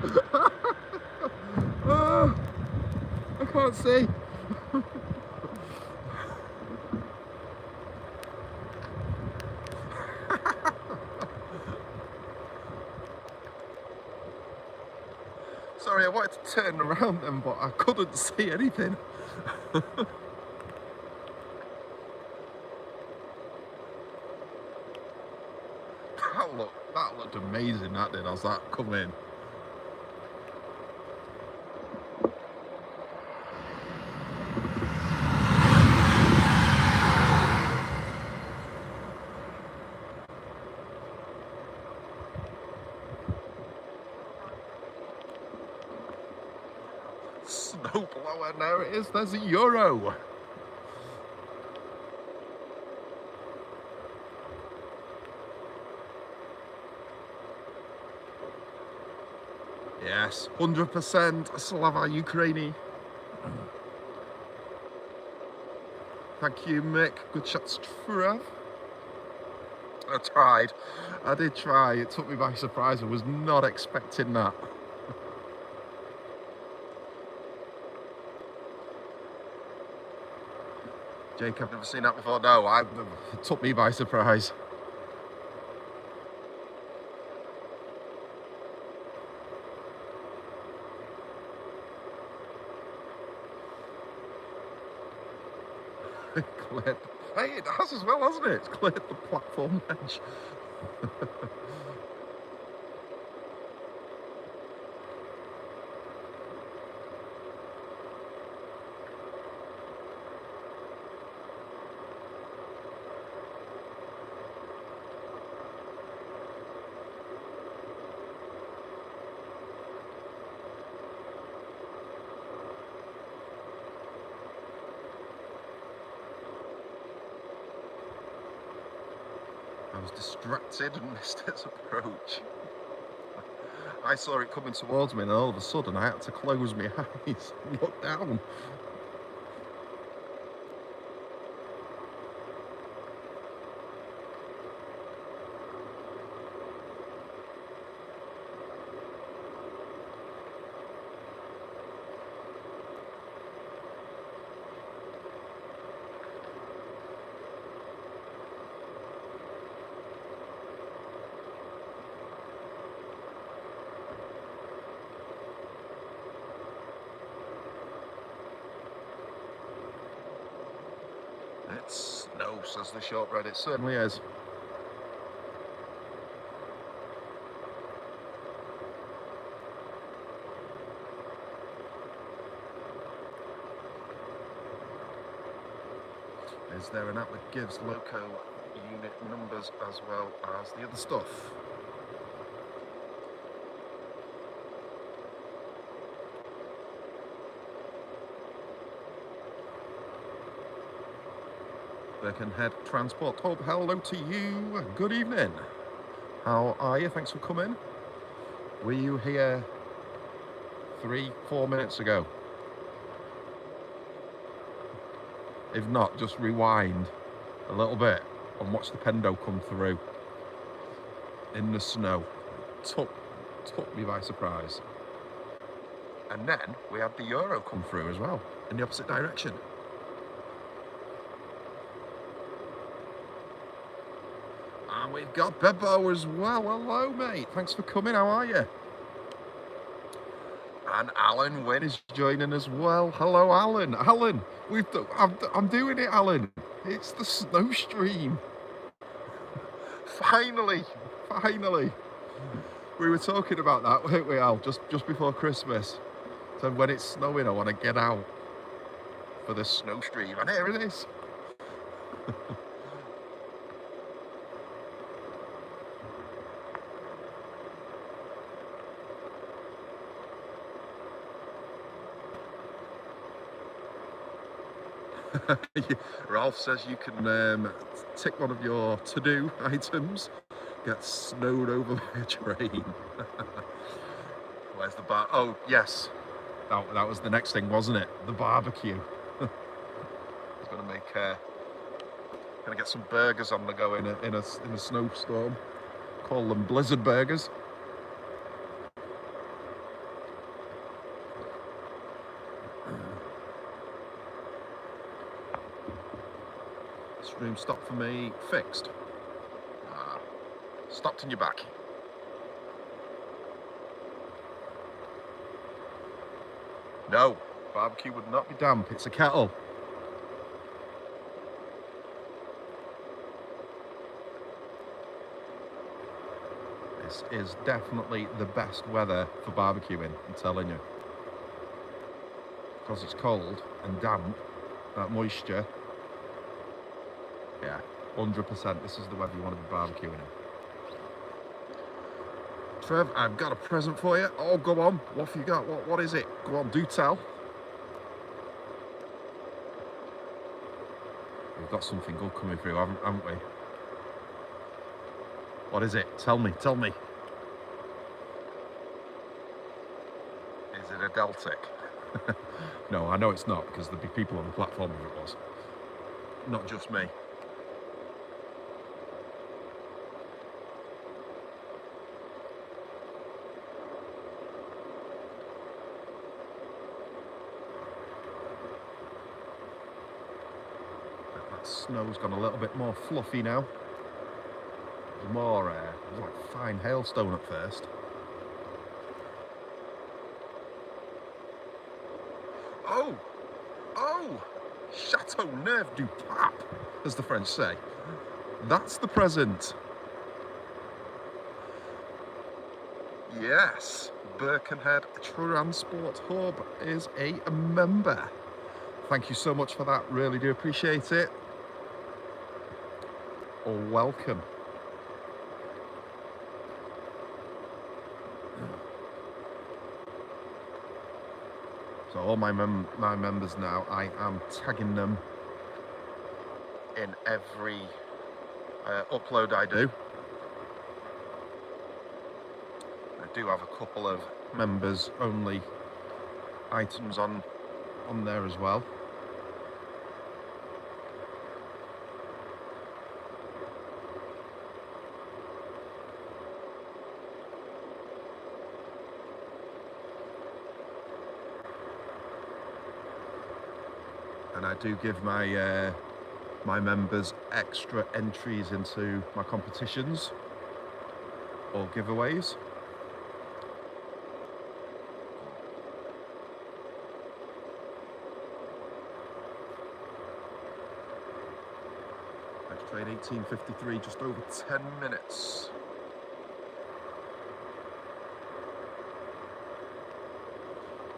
Oh, I can't see. Sorry, I wanted to turn around then, but I couldn't see anything. That looked amazing, that did, as that come in. Snowblower, there it is, there's a Euro. Yes, 100% Slava Ukraini. Thank you, Mick. Good shots, Trev. I tried. I did try. It took me by surprise. I was not expecting that. Jake, I've never seen that before. No, it took me by surprise. Cleared. Hey, it has as well, hasn't it? It's cleared the platform edge. I was distracted and missed its approach. I saw it coming towards me and all of a sudden I had to close my eyes and look down. It's snow, says the shortbread. It certainly is. Is there an app that gives loco unit numbers as well as the other stuff? Birkenhead Transport Hub, hello to you. Good evening. How are you? Thanks for coming. Were you here 3-4 minutes ago? If not, just rewind a little bit and watch the Pendo come through in the snow. Took me by surprise. And then we had the Euro come through as well in the opposite direction. And we've got Bebo as well. Hello, mate. Thanks for coming. How are you? And Alan Wynn is joining as well. Hello, Alan. Alan, I'm doing it, Alan. It's the snow stream. Finally. We were talking about that, weren't we, Al? Just before Christmas. So when it's snowing, I want to get out for the snow stream. And here it is. Ralph says you can tick one of your to-do items. Get snowed over by a train. Where's the bar? Oh, yes. That was the next thing, wasn't it? The barbecue. I was gonna get some burgers on the go in a snowstorm. Call them blizzard burgers. Stream stopped for me. Fixed. Stopped in your back. No, barbecue would not be damp. It's a kettle. This is definitely the best weather for barbecuing, I'm telling you. Because it's cold and damp, that moisture. Yeah, 100%. This is the weather you want to be barbecuing in. Trev, I've got a present for you. Oh, go on. What have you got? What is it? Go on, do tell. We've got something good coming through, haven't we? What is it? Tell me. Is it a Deltic? No, I know it's not, because there'd be people on the platform if it was. Not just me. Snow's gone a little bit more fluffy now. There's more, it was like fine hailstone at first. Oh! Chateauneuf du Pape, as the French say. That's the present. Yes, Birkenhead Transport Hub is a member. Thank you so much for that, really do appreciate it. Welcome. So all my members now, I am tagging them in every upload I do. I do have a couple of members only items on there as well. And I do give my my members extra entries into my competitions or giveaways. Next trade 1853, just over 10 minutes.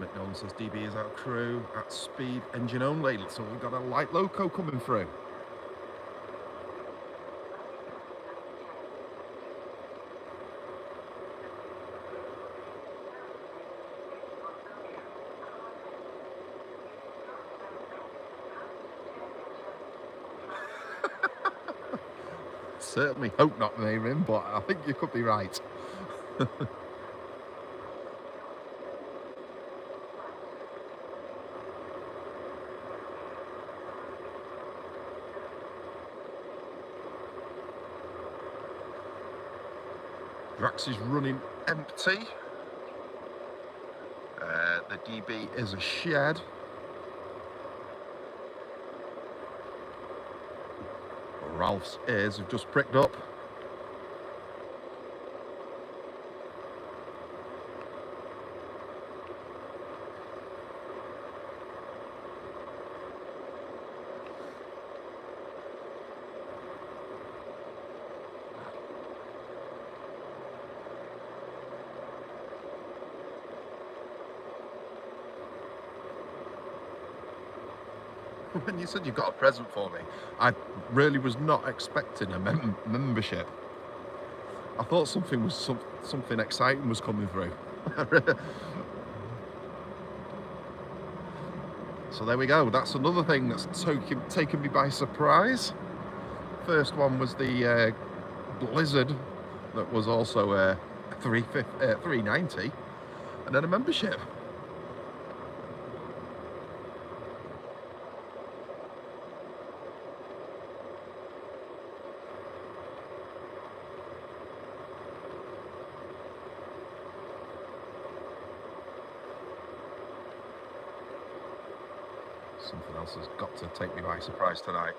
McNolan says DB is out crew at speed engine only, so we've got a light loco coming through. Certainly hope not, Mayrim, but I think you could be right. Drax is running empty. The DB is a shed. Ralph's ears have just pricked up. when you said you got a present for me, I really was not expecting a membership. I thought something was something exciting was coming through. So there we go. That's another thing that's taken me by surprise. First one was the Blizzard, that was also $390, and then a membership. Something else has got to take me by surprise tonight.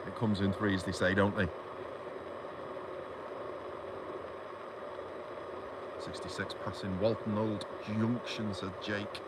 It comes in threes, they say, don't they? 66 passing Walton Old Junction, said Jake.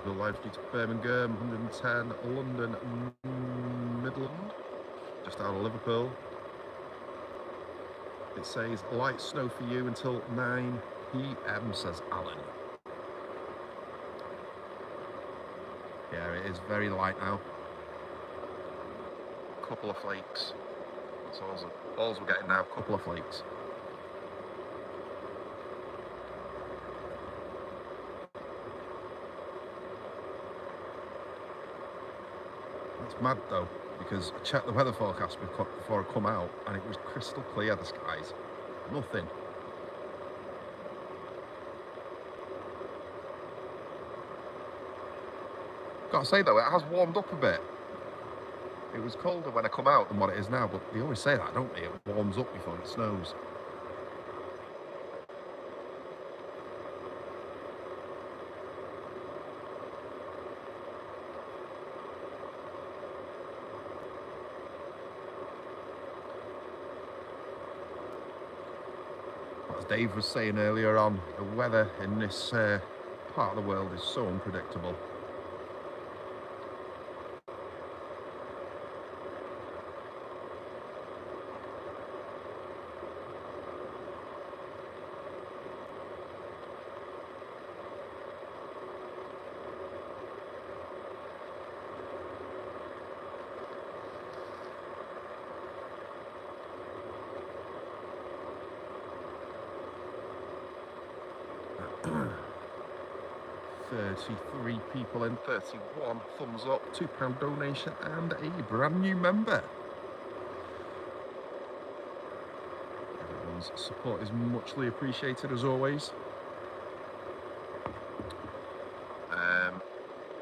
The live street to Birmingham, 110 London Midland, just out of Liverpool. It says light snow for you until 9 PM, says Alan. Yeah, it is very light now. Couple of flakes. That's all we're getting now, couple of flakes. It's mad though, because I checked the weather forecast before I come out, and it was crystal clear, the skies. Nothing. Gotta say though, it has warmed up a bit. It was colder when I come out than what it is now, but they always say that, don't they? It warms up before it snows. As Dave was saying earlier on, the weather in this part of the world is so unpredictable. $33 people in, 31 thumbs up, £2 donation, and a brand new member. Everyone's support is muchly appreciated as always.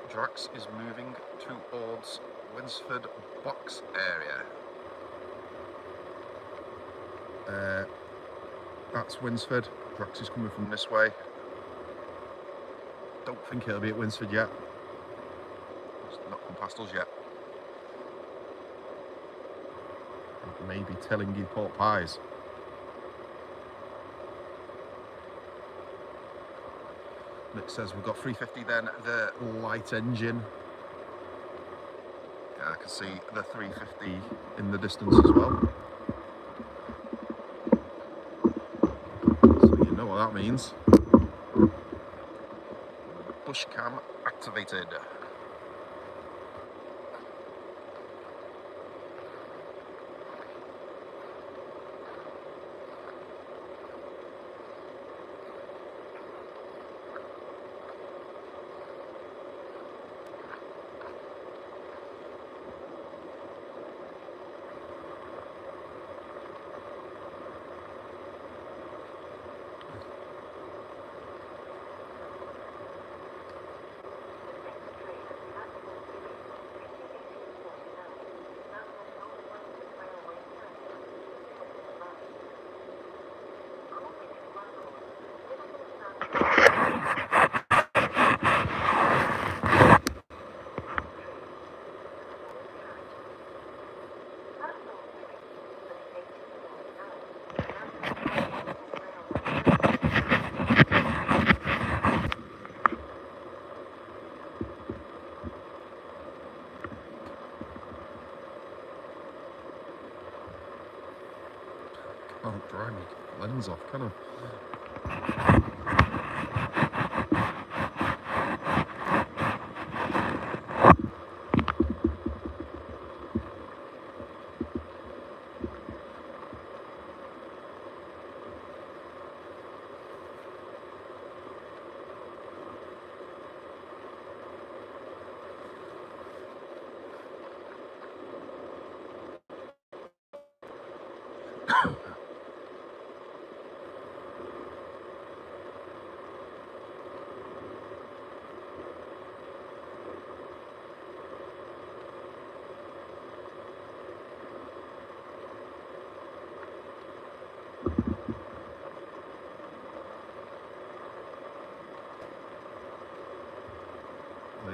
Drax is moving towards Winsford box area. That's Winsford. Drax is coming from this way. Don't think he'll be at Winsford yet. It's not come past us yet. Maybe Tillingy pork pies. Nick says we've got 350 then, the light engine. Yeah, I can see the 350 in the distance as well. So you know what that means. Push cam activated. Can't dry my lens off, can I?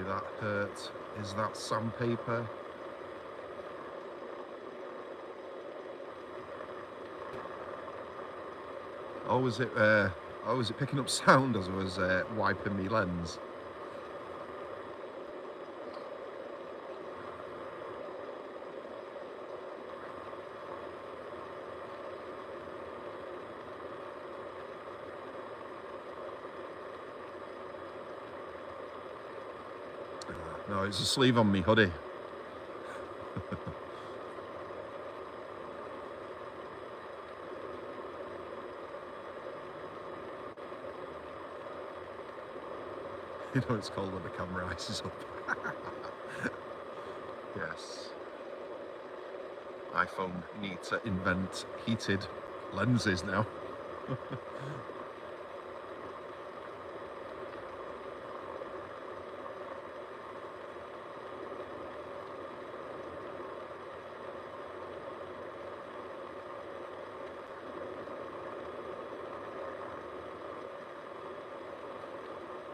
That hurt. Is that sandpaper? Oh, was it picking up sound as I was wiping my lens? No, it's a sleeve on me hoodie. You know it's cold when the camera ices up. Yes. iPhone need to invent heated lenses now.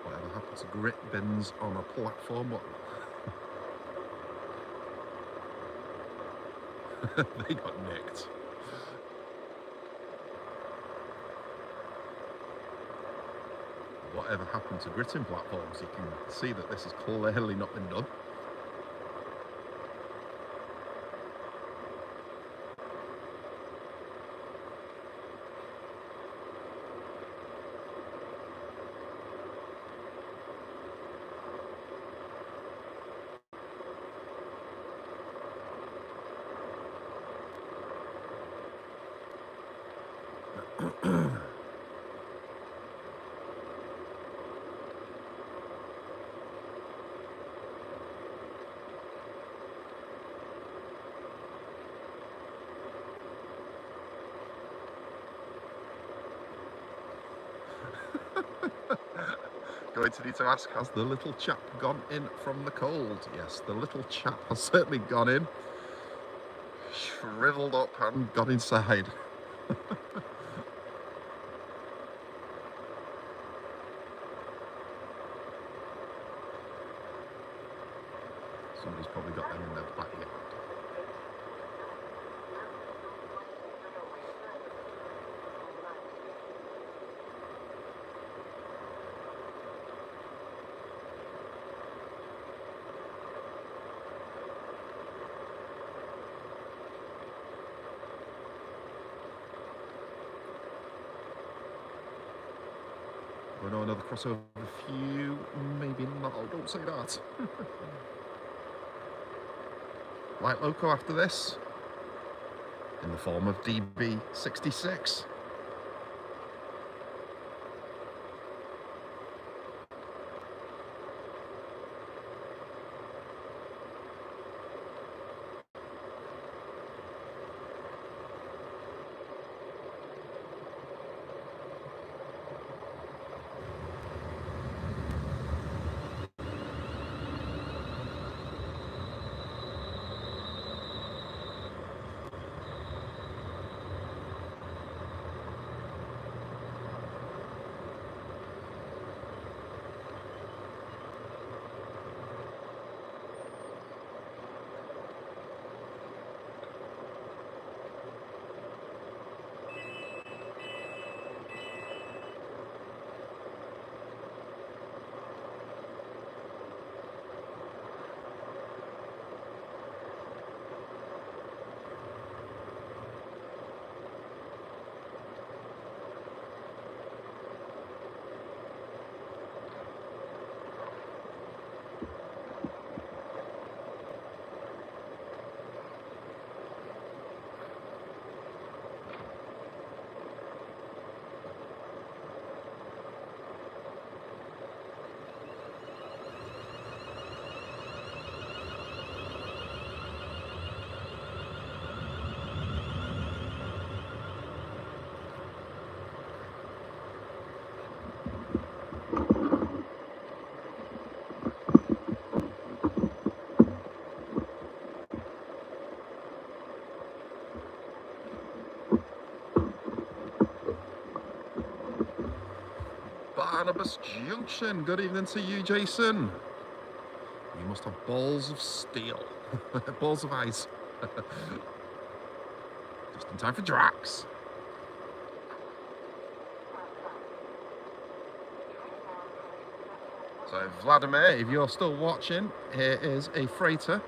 Whatever happened to grit bins on a platform? They got nicked. Whatever happened to gritting platforms? You can see that this has clearly not been done. Going to need to ask, has the little chap gone in from the cold? Yes, the little chap has certainly gone in, shriveled up and got inside. Somebody's probably got them in their backyard. Oh no, another crossover few, maybe not, oh, don't say that. Light loco after this, in the form of DB66. Barnabas Junction. Good evening to you, Jason. You must have balls of steel. Balls of ice. Just in time for Drax. So Vladimir, if you're still watching, here is a freighter.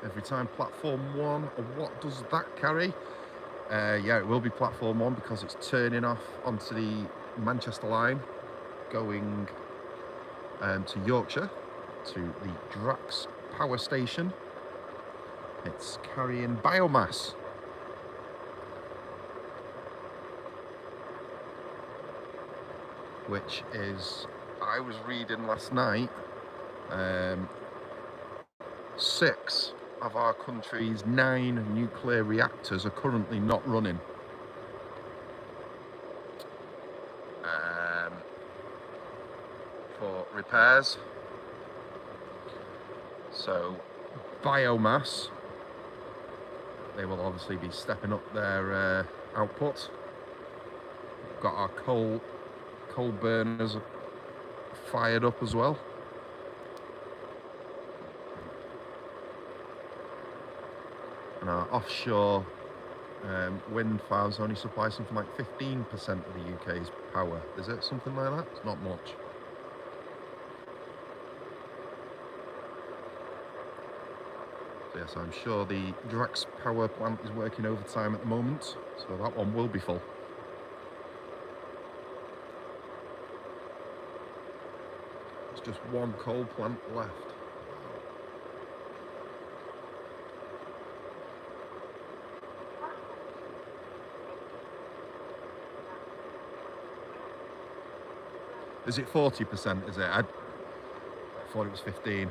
Every time platform 1, what does that carry? Yeah, it will be platform 1 because it's turning off onto the Manchester line, going to Yorkshire, to the Drax power station. It's carrying biomass. Which is, I was reading last night, 6 of our country's 9 nuclear reactors are currently not running. For repairs. So biomass, they will obviously be stepping up their output. We've got our coal burners fired up as well. And our offshore wind farms only supply something like 15% of the UK's power. Is it something like that? It's not much. So yes, I'm sure the Drax power plant is working overtime at the moment, so that one will be full. There's just one coal plant left. Is it 40%, is it? I thought it was 15.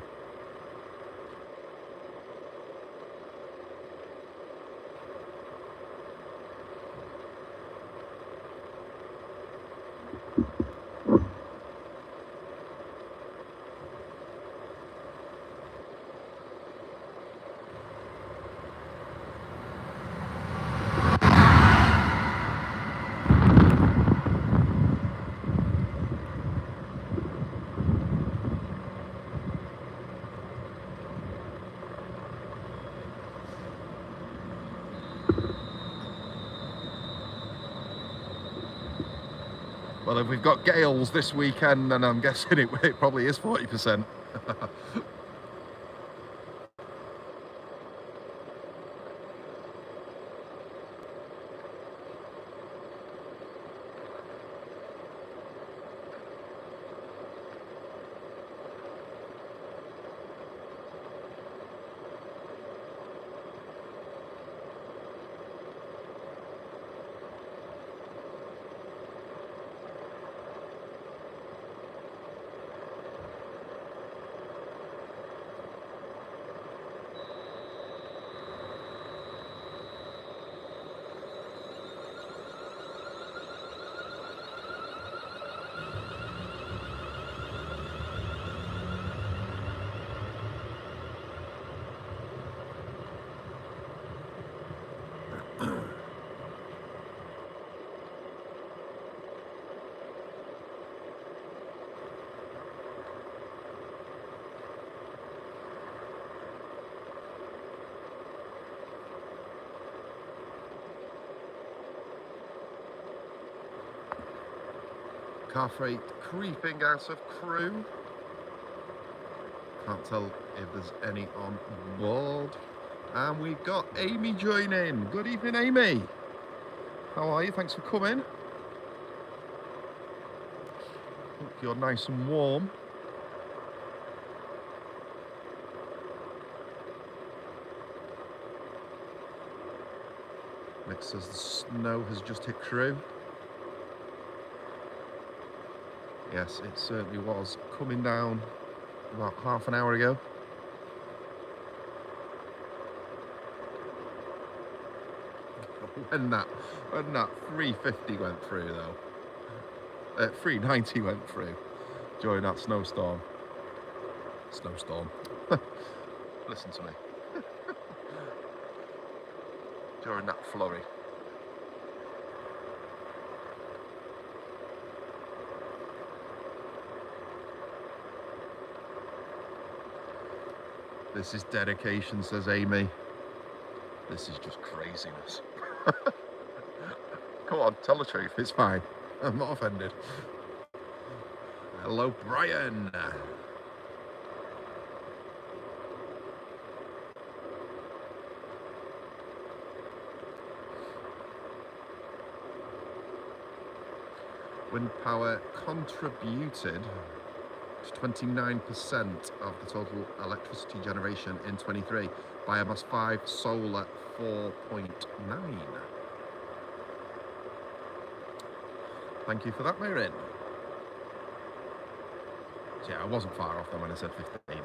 Well, if we've got gales this weekend, then I'm guessing it probably is 40%. car freight creeping out of Crewe. Can't tell if there's any on board. And we've got Amy joining. Good evening, Amy. How are you? Thanks for coming. Hope you're nice and warm. Nick says the snow has just hit Crewe. Yes, it certainly was coming down about half an hour ago. When that 350 went through though, 390 went through during that snowstorm. Listen to me. During that flurry. This is dedication, says Amy. This is just craziness. Come on, tell the truth, it's fine. I'm not offended. Hello, Brian. Wind power contributed to 29% of the total electricity generation in 23. Biomass 5, solar 4.9. Thank you for that, Myrin. So yeah, I wasn't far off then when I said 15.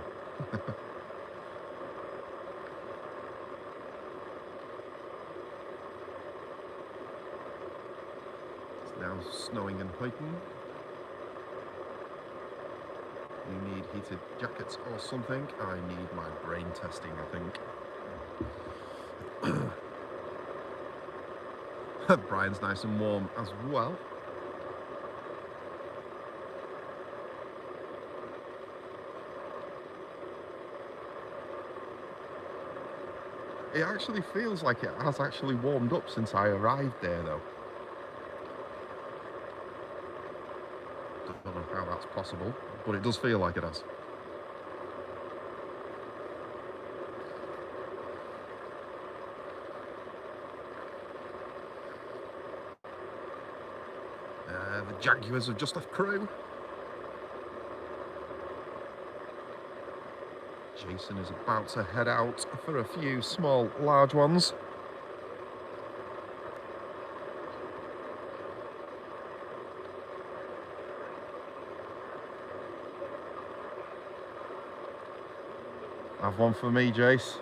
It's now snowing in Huyton. You need heated jackets or something. I need my brain testing, I think. Brian's nice and warm as well. It actually feels like it has actually warmed up since I arrived there though. Don't know how that's possible, but it does feel like it has. The Jaguars have just left Crewe. Jason is about to head out for a few small, large ones. Have one for me, Jace.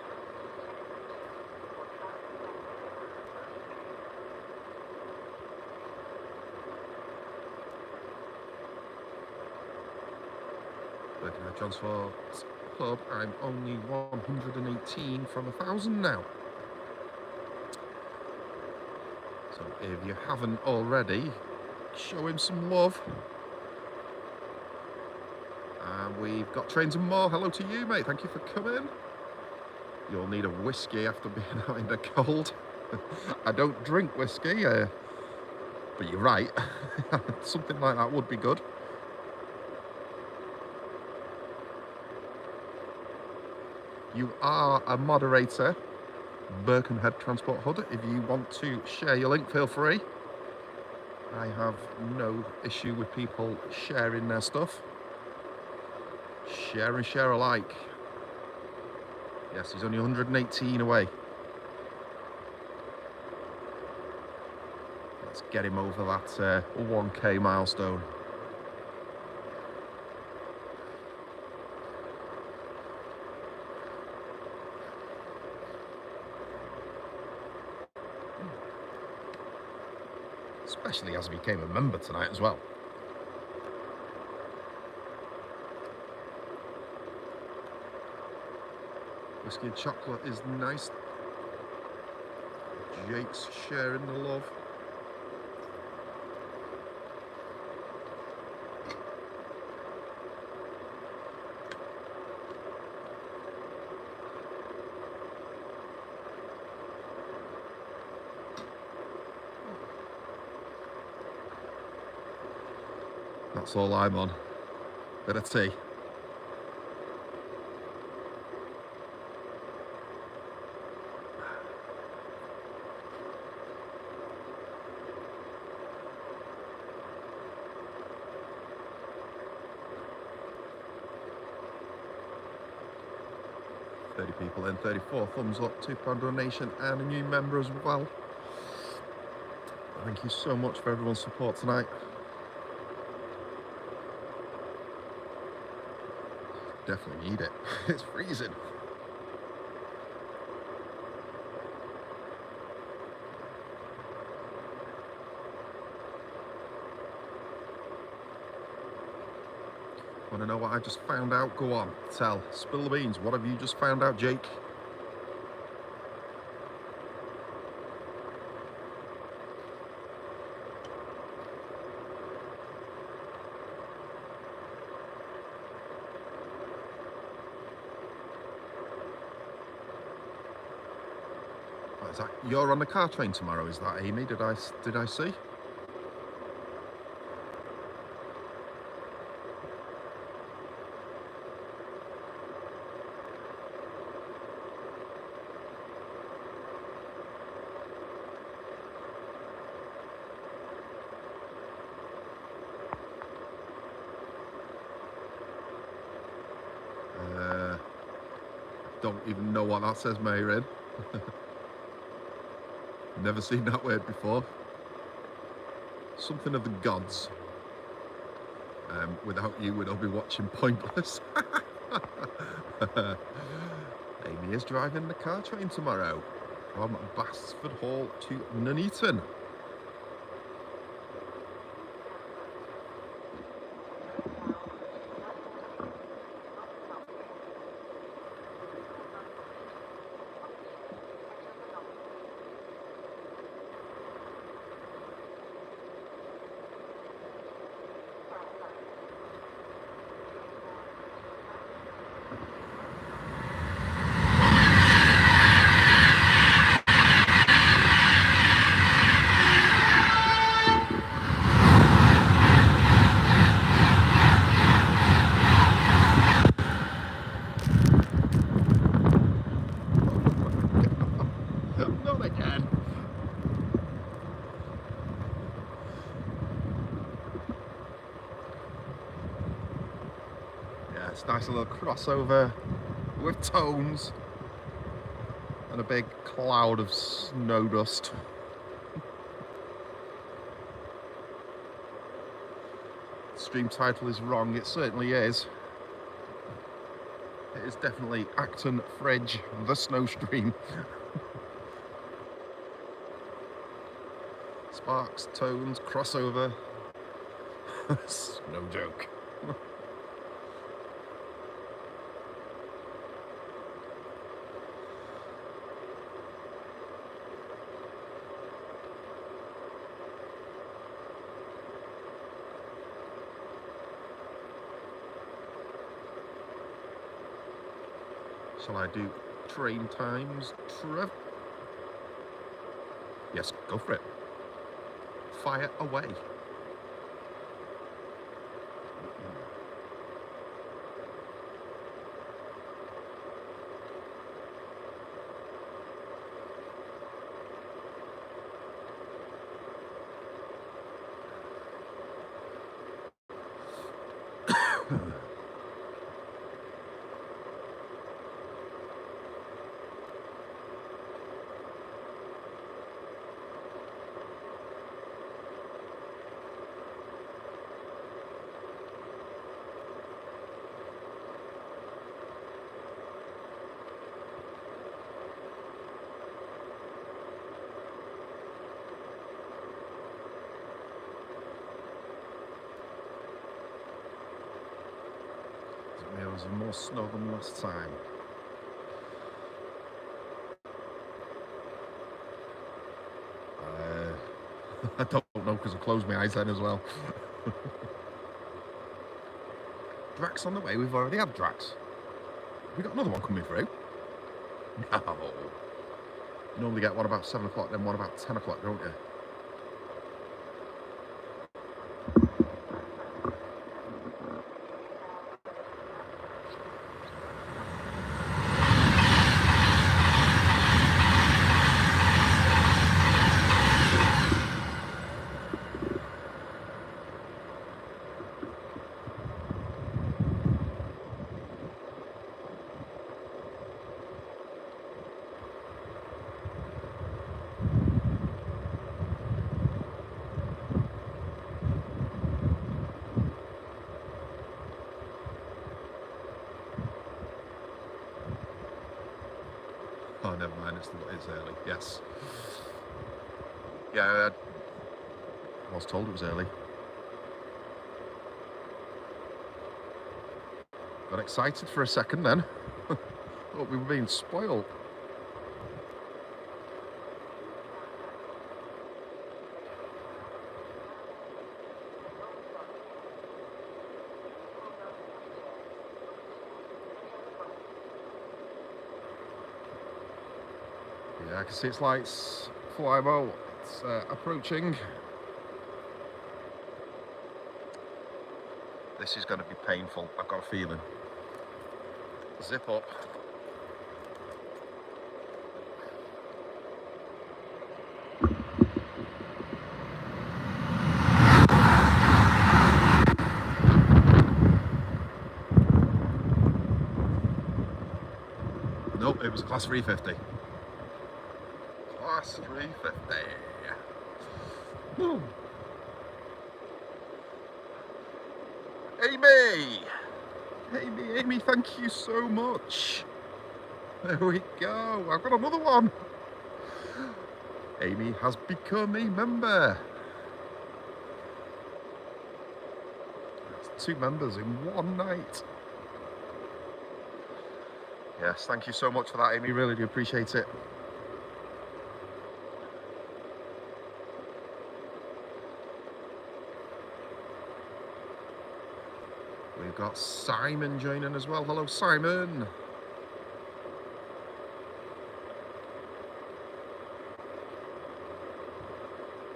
Working at Transport Hub, I'm only 118 from 1,000 now. So if you haven't already, show him some love. And we've got Trains and More. Hello to you, mate. Thank you for coming. You'll need a whiskey after being out in the cold. I don't drink whiskey, but you're right. Something like that would be good. You are a moderator, Birkenhead Transport Hub. If you want to share your link, feel free. I have no issue with people sharing their stuff. Share and share alike. Yes, he's only 118 away. Let's get him over that 1K milestone. Especially as he became a member tonight as well. Whiskey and chocolate is nice. Jake's sharing the love. That's all I'm on. Bit of tea. People in, 34 thumbs up, £2 donation and a new member as well. Thank you so much for everyone's support tonight. Definitely need it. It's freezing. Want to know what I just found out? Go on, tell. Spill the beans. What have you just found out, Jake? What is that? You're on the car train tomorrow, is that, Amy? Did I see? Don't even know what that says, Mayrin. Never seen that word before. Something of the gods. Without you, we'd all be watching Pointless. Amy is driving the car train tomorrow from Basford Hall to Nuneaton. Not again. Yeah, it's a nice little crossover with tones and a big cloud of snow dust. Stream title is wrong, it certainly is. It is definitely Acton Fridge, the snow stream. Sparks, tones, crossover. No joke. Shall I do train times, Trev? Yes, go for it. Fire away. There was more snow than last time. I don't know because I closed my eyes then as well. Drax on the way. We've already had Drax. We got another one coming through. No. You normally get one about 7 o'clock, then one about 10 o'clock, don't you? minutes is early. Yes. Yeah, I was told it was early. Got excited for a second then. Thought we were being spoiled. Yeah, I can see its lights. Flymo, it's approaching. This is going to be painful, I've got a feeling. Zip up. Nope, it was a class 350. Class 350. Woo. Amy! Amy, thank you so much. There we go. I've got another one. Amy has become a member. That's 2 members in one night. Yes, thank you so much for that, Amy. Really do appreciate it. We've got Simon joining as well. Hello, Simon.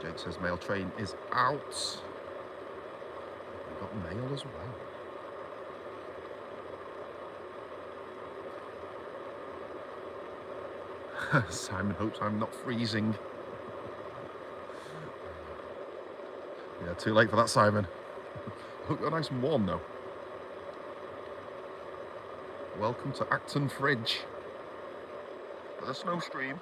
Jake says mail train is out. We've got mail as well. Simon hopes I'm not freezing. Yeah, too late for that, Simon. Hope you're nice and warm though. Welcome to Acton Fridge. There's a snow stream.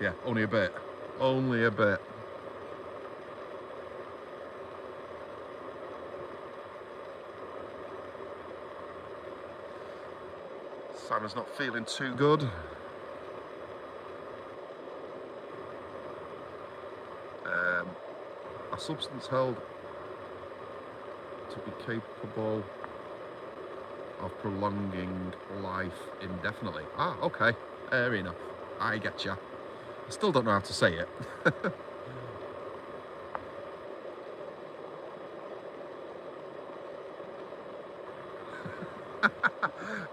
Yeah, only a bit. Only a bit. Simon's not feeling too good. A substance held to be capable of prolonging life indefinitely. Ah, okay. Fair enough. I get ya. I still don't know how to say it.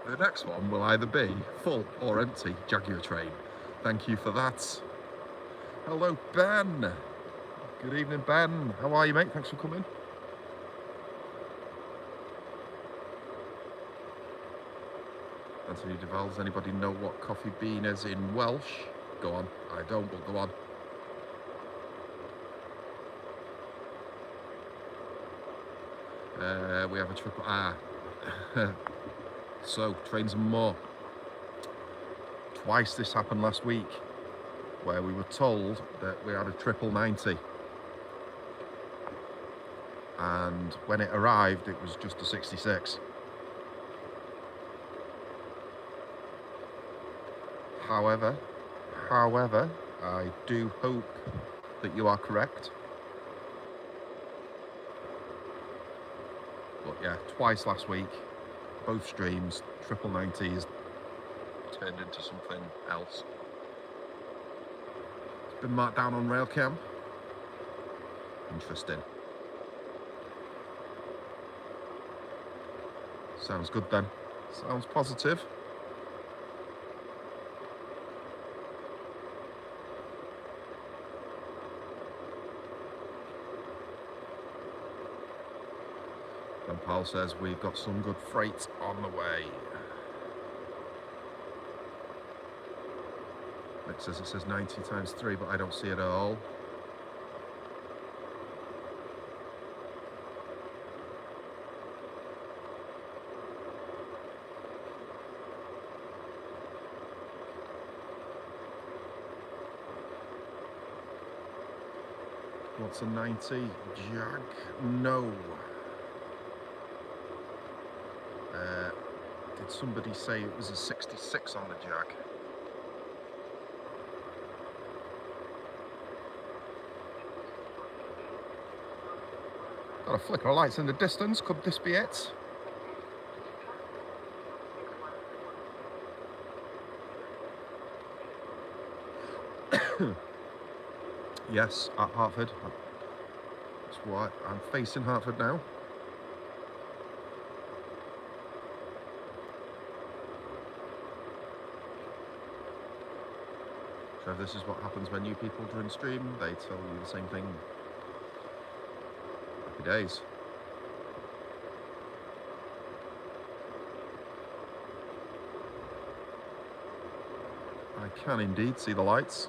The next one will either be full or empty Jaguar train. Thank you for that. Hello, Ben. Good evening, Ben. How are you, mate? Thanks for coming. Anthony Duval, does anybody know what coffee bean is in Welsh? Go on. I don't, but go on. We have a triple R. So, trains and more. Twice this happened last week, where we were told that we had a 90. And when it arrived, it was just a 66. However, I do hope that you are correct. But yeah, twice last week, both streams, 90s turned into something else. It's been marked down on Railcam. Interesting. Sounds good then. Sounds positive. And Paul says we've got some good freight on the way. Nick says it says 90 times 3, but I don't see it at all. What's a 90? Jag? No. heard somebody say it was a 66 on the Jag. Got a flicker of lights in the distance. Could this be it? Yes, at Hertford. That's why I'm facing Hertford now. So if this is what happens when new people join stream, they tell you the same thing. Happy days. I can indeed see the lights.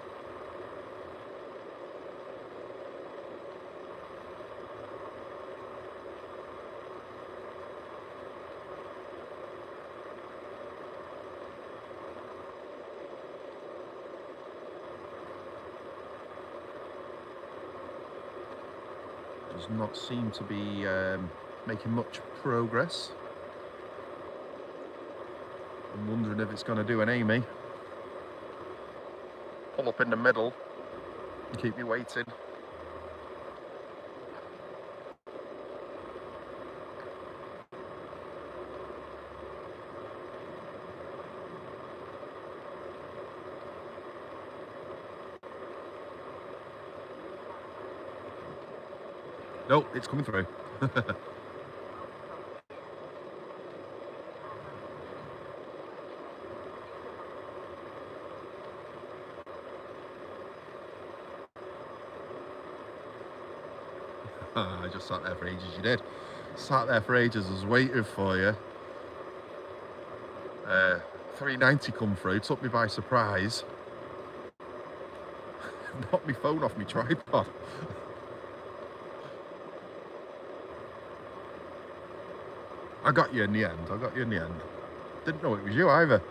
Does not seem to be making much progress. I'm wondering if it's going to do an Amy. Pull up in the middle and keep me waiting. Nope, it's coming through. I just sat there for ages. You did. Sat there for ages. I was waiting for you. 390 come through. Took me by surprise. Knocked my phone off my tripod. I got you in the end. Didn't know it was you either.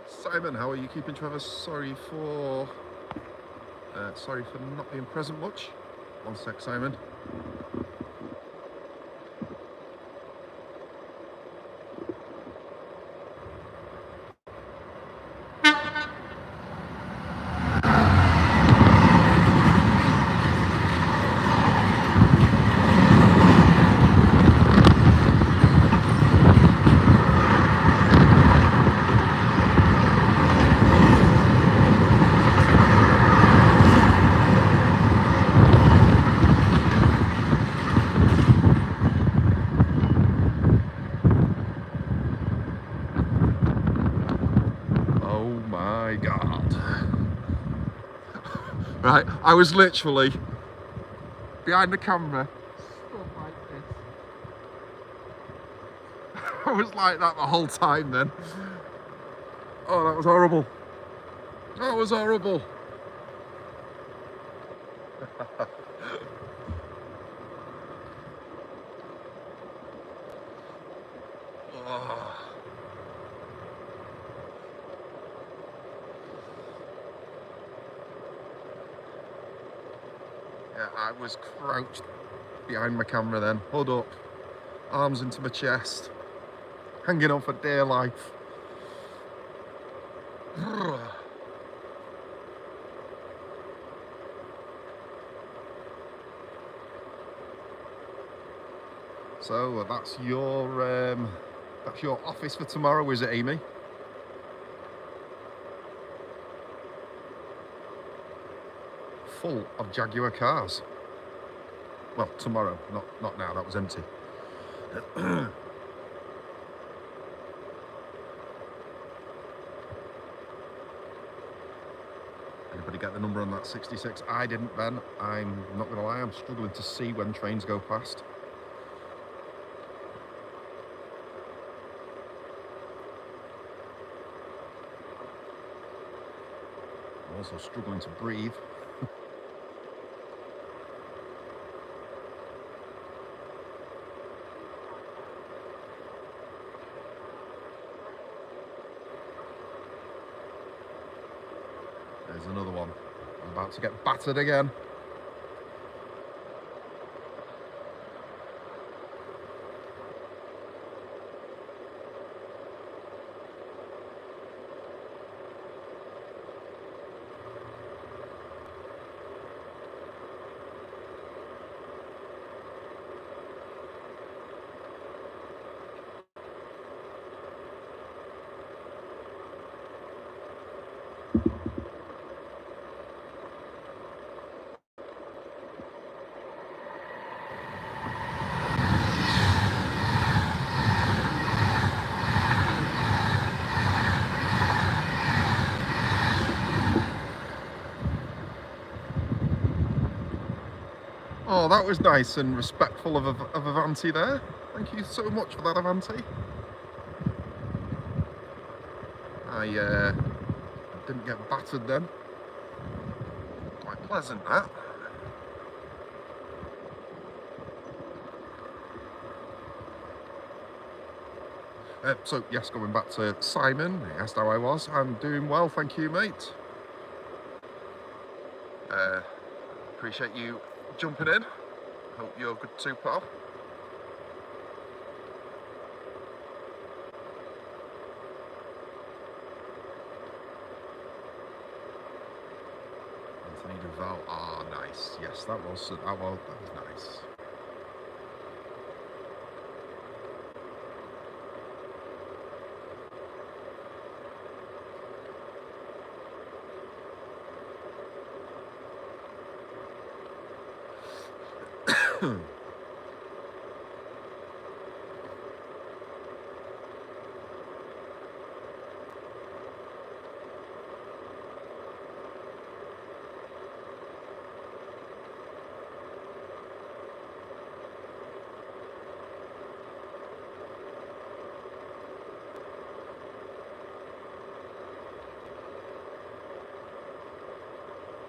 Simon, how are you keeping, Trevor? Sorry for not being present much. One sec, Simon. Right, I was literally behind the camera, stuff like this. I was like that the whole time then. Oh, that was horrible. That was horrible. Oh. Yeah, I was crouched behind my camera then, hood up, arms into my chest, hanging on for dear life. So that's your office for tomorrow, is it, Amy? Full of Jaguar cars. Well, tomorrow, not now. That was empty. Anybody get the number on that 66? I didn't, Ben. I'm not gonna lie. I'm struggling to see when trains go past. I'm also struggling to breathe. There's another one. I'm about to get battered again. Oh, that was nice and respectful of Avanti there. Thank you so much for that, Avanti. I didn't get battered then. Quite pleasant, that. So, yes, going back to Simon, he asked how I was. I'm doing well, thank you, mate. Appreciate you jumping in. Hope you're good too, pal. Anthony Duval, nice. Yes, that was nice.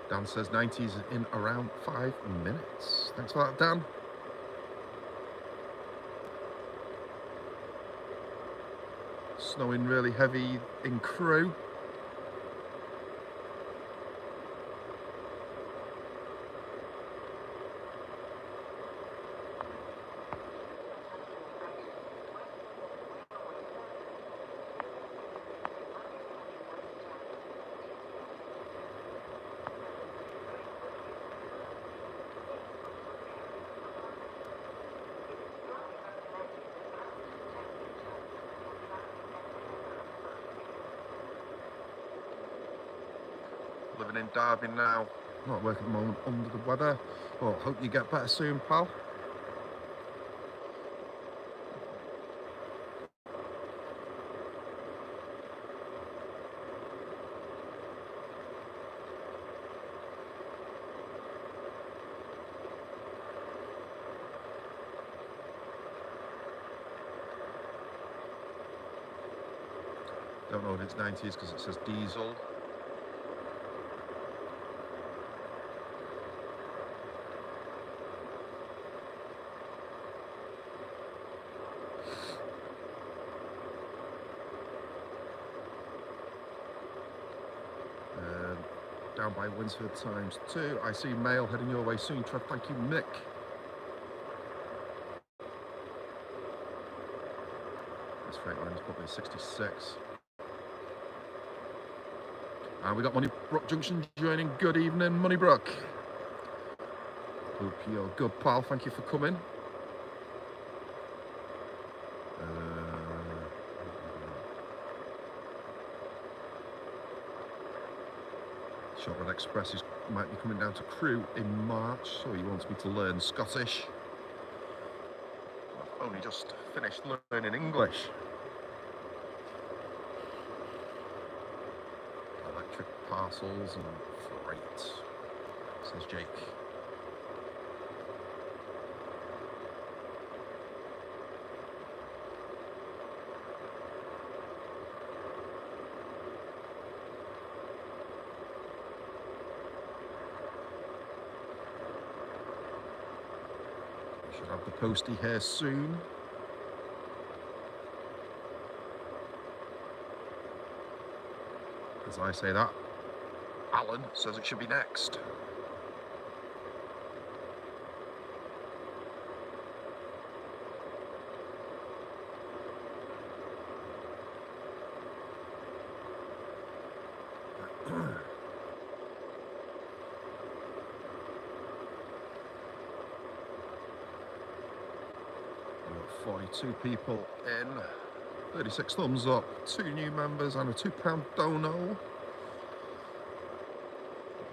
Dan says 90s in around 5 minutes. Thanks for that, Dan. Snowing really heavy in Crewe. Living in Derby now. Not working at the moment, under the weather. Well, hope you get better soon, pal. Don't know if it's 90s because it says diesel. Down by Winsford times 2. I see mail heading your way soon, Trev. Thank you, Nick. This freight line is probably 66. And we got Moneybrook Junction joining. Good evening, Moneybrook. Hope you're good, pal. Thank you for coming. Shortland Express might be coming down to Crewe in March, so he wants me to learn Scottish. I've only just finished learning English. Electric parcels and freight, says Jake. Should have the postie here soon. As I say that, Alan says it should be next. We've got 42 people in. 36 thumbs up, 2 new members and a £2 dono.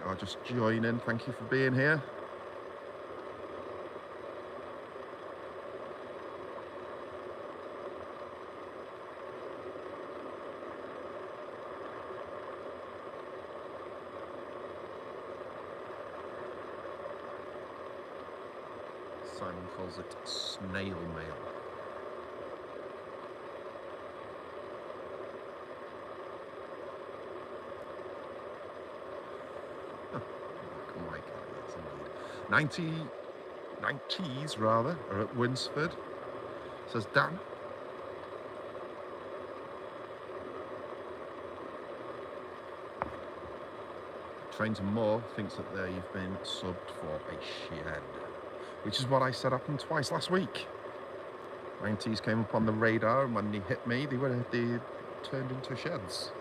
I'll just join in, thank you for being here. Simon calls it snail mail. Mike, yes, indeed. 90s rather, are at Winsford, says Dan. Trains and More thinks that they've been subbed for a shed, which is what I said happened twice last week. 90s came up on the radar, and when they hit me, they turned into sheds.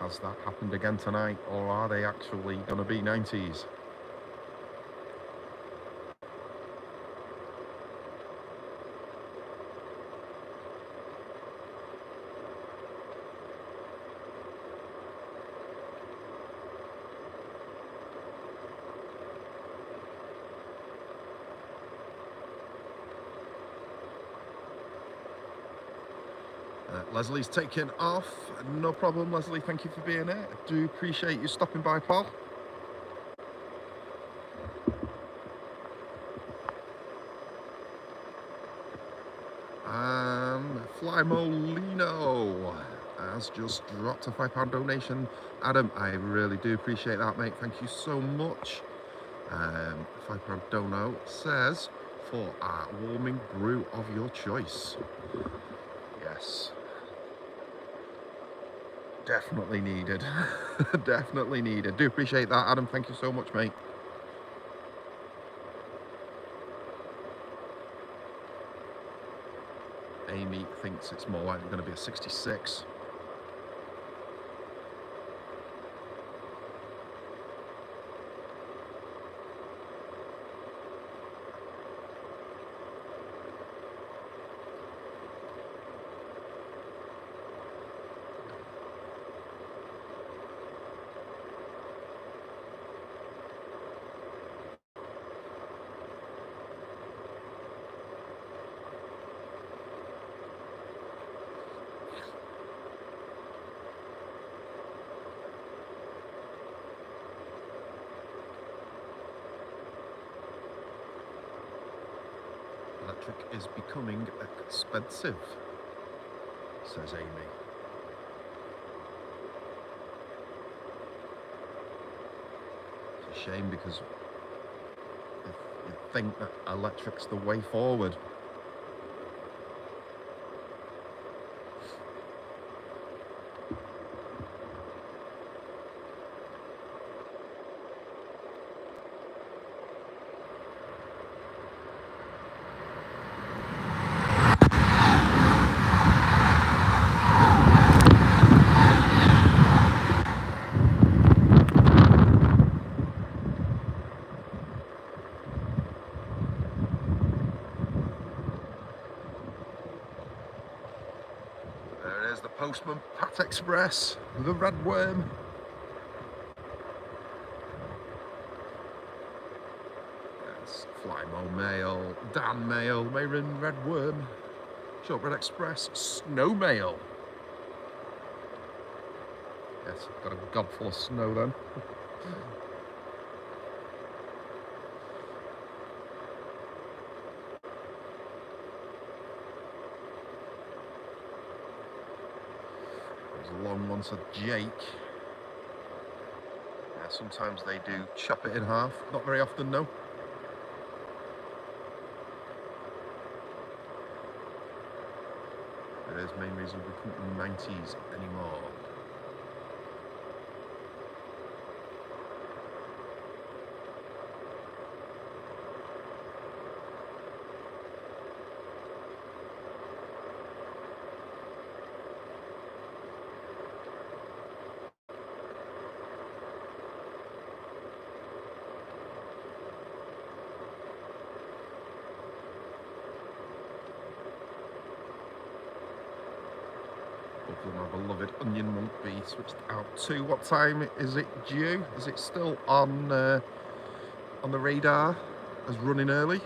Has that happened again tonight, or are they actually going to be 90s? Leslie's taken off. No problem, Leslie. Thank you for being here. I do appreciate you stopping by, pal. Fly Molino has just dropped a £5 donation. Adam, I really do appreciate that, mate. Thank you so much. £5 dono says, for a warming brew of your choice. Yes. Definitely needed. Definitely needed. Do appreciate that, Adam. Thank you so much, mate. Amy thinks it's more likely going to be a 66. Electric is becoming expensive, says Amy. It's a shame, because you think that electric's the way forward. There's the Postman Pat Express, the Red Worm. Yes, Flymo Mail, Dan Mail, Mayrin Red Worm, Shortbread Express, Snow Mail. Yes, got a god full of snow then. There's a long one, said Jake. Yeah, sometimes they do chop it in half. Not very often, no. It is the main reason we couldn't do 90s anymore. My beloved onion won't be switched out to. What time is it due? Is it still on the radar as running early?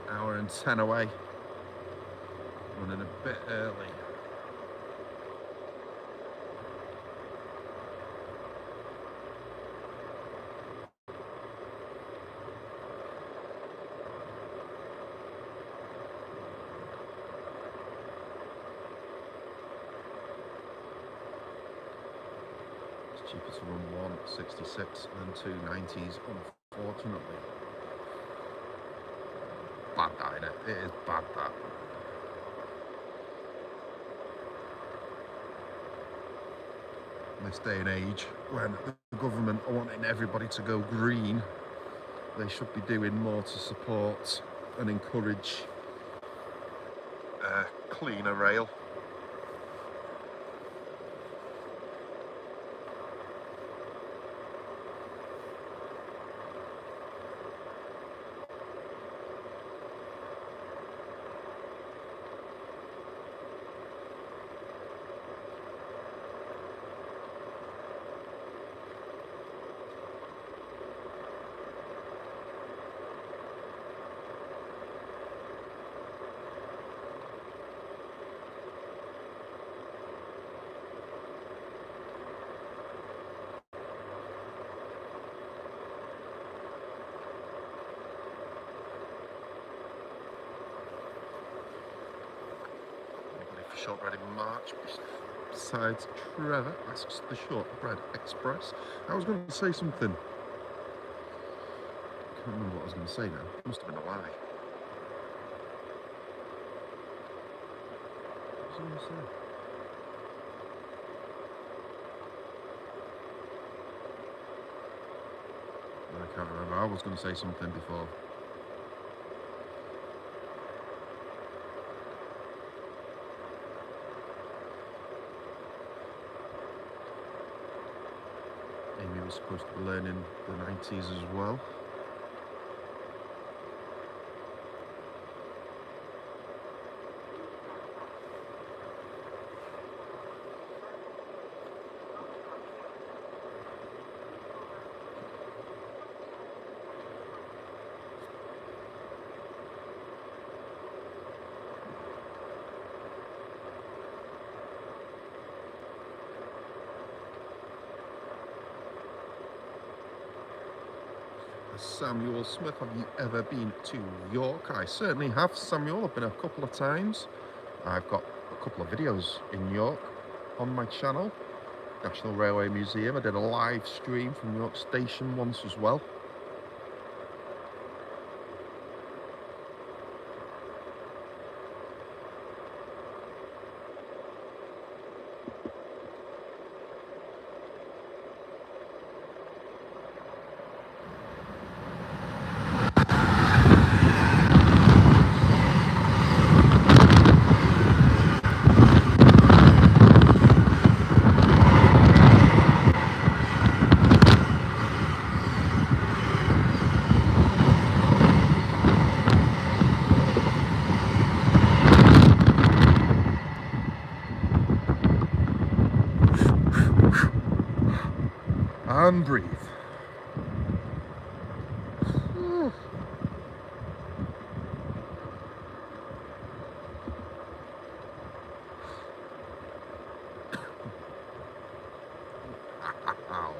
Hour and 10 away. Running a bit early. It's cheaper to run 166 than 290s, unfortunately. Bad that, innit? It is bad that. In this day and age, when the government are wanting everybody to go green, they should be doing more to support and encourage cleaner rail. Shortbread in March, besides Trevor asks the Shortbread Express. I was going to say something. I can't remember what I was going to say now. It must have been a lie. What was I going to say? I can't remember. I was going to say something before. Amy was supposed to be learning the 90s as well. Samuel Smith, have you ever been to York? I certainly have, Samuel. I've been a couple of times. I've got a couple of videos in York on my channel. National Railway Museum. I did a live stream from York Station once as well. And breathe. Ow.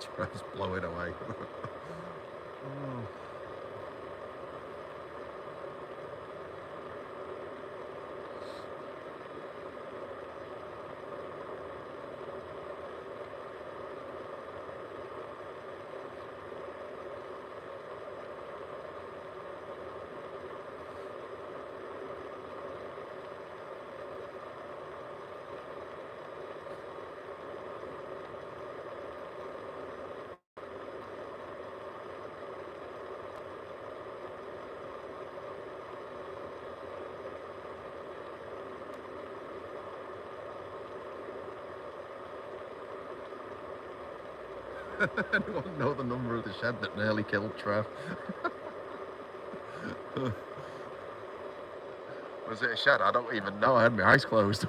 Trev's blowing away. Oh. Anyone know the number of the shed that nearly killed Trev? Was it a shed? I don't even know. I had my eyes closed.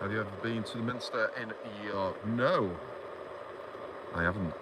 Have you ever been to the Minster in York? No, I haven't.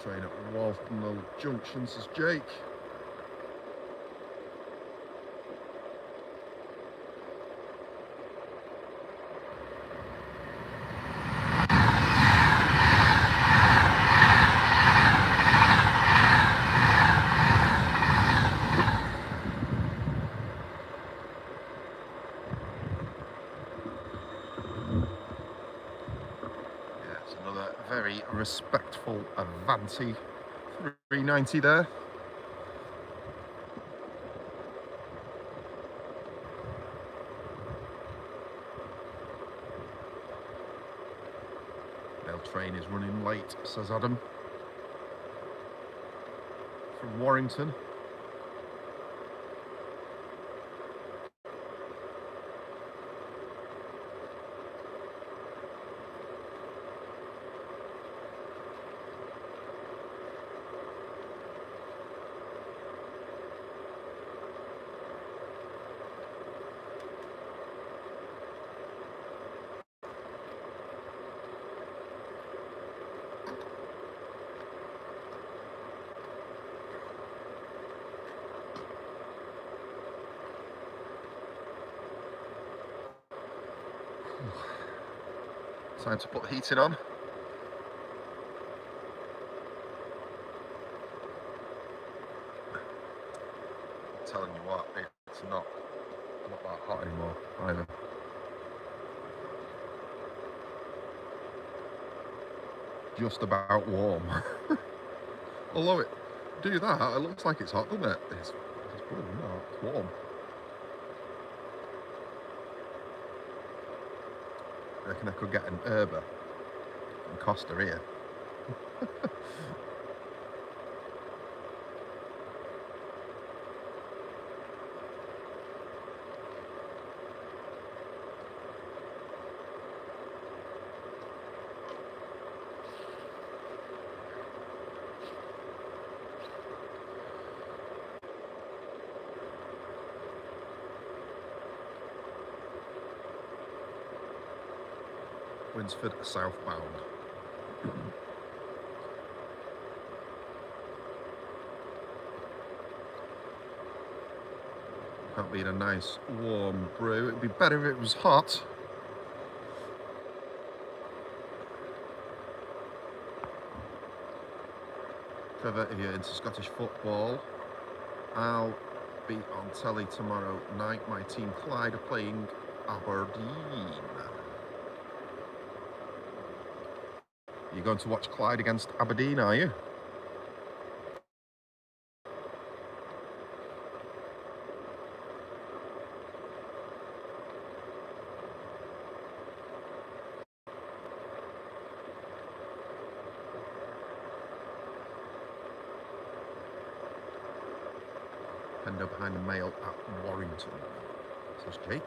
Train at Walton Junction, says Jake. Yes, another very respectful Avanti 390 there. Mail train is running late, says Adam. From Warrington. Time to put the heating on. I'm telling you what, it's not that hot anymore either. Just about warm. Although it do that, it looks like it's hot, doesn't it? It's probably not. It's warm. I reckon I could get an herber from Costa here. Winsford southbound. Can't beat a nice warm brew. It'd be better if it was hot. Trevor, if you're into Scottish football, I'll be on telly tomorrow night. My team Clyde are playing Aberdeen. You're going to watch Clyde against Aberdeen, are you? Window behind the mail at Warrington, says Jake.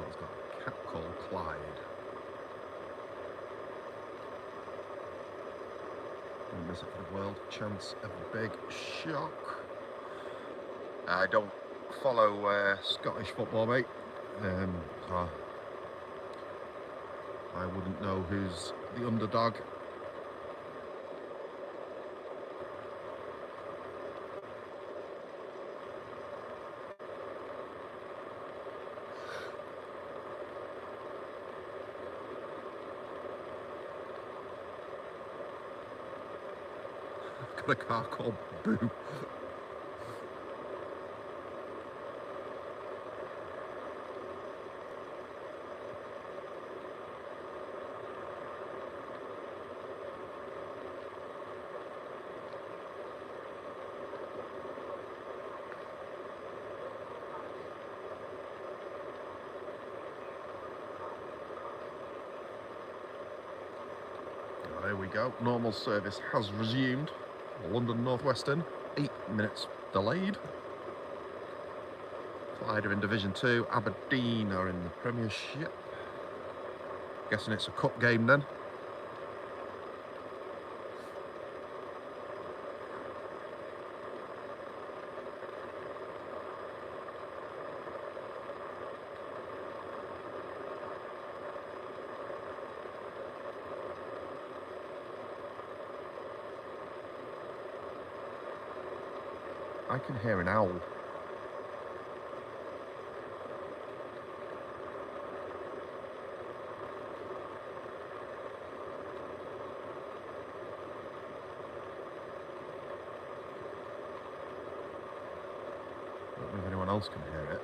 he's got a cat called Clyde. Won't miss it for the world. Chance of a big shock. I don't follow Scottish football, mate. So I wouldn't know who's the underdog. Got a car called Boo. There we go. Normal service has resumed. London North Western, 8 minutes delayed. Clyde are in Division 2, Aberdeen are in the Premiership. Guessing it's a cup game then. I can hear an owl. I don't know if anyone else can hear it.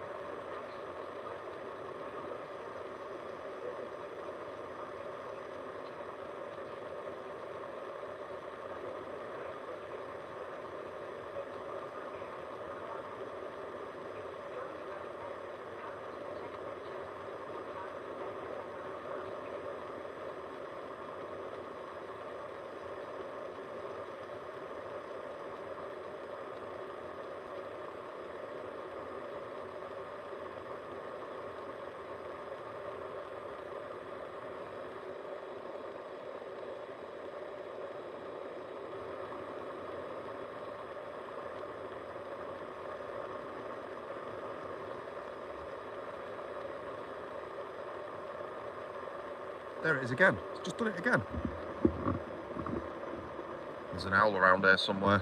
There it is again. It's just done it again. There's an owl around here somewhere.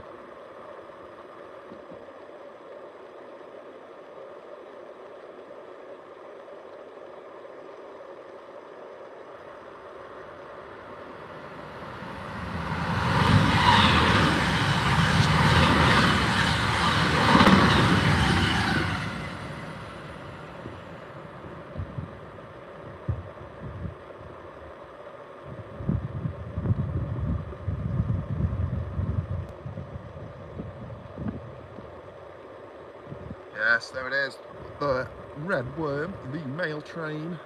Yes, there it is. The red worm, the mail train.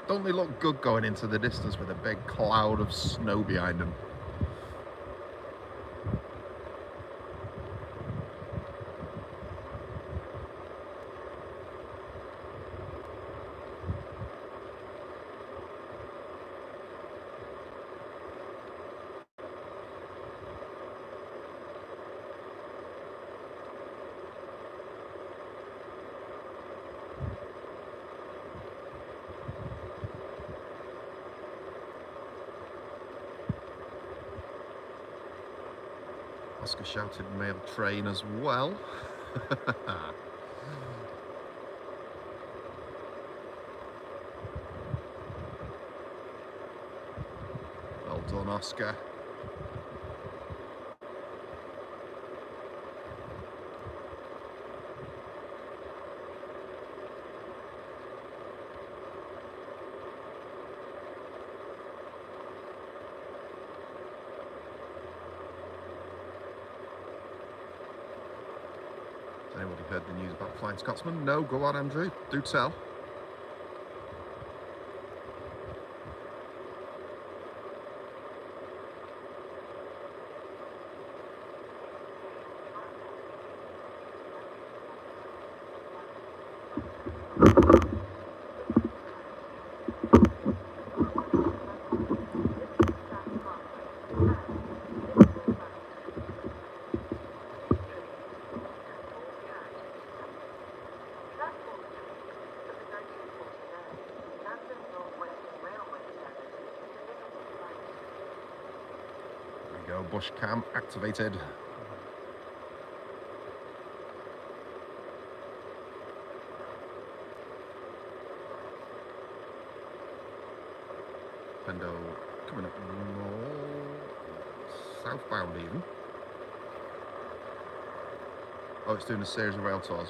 Don't they look good going into the distance with a big cloud of snow behind them? Oscar shouted mail train as well. Well done, Oscar. Has anybody heard the news about Flying Scotsman? No, go on, Andrew. Do tell. go, bush cam activated. Pendo coming up more southbound even. Oh, it's doing a series of rail tours.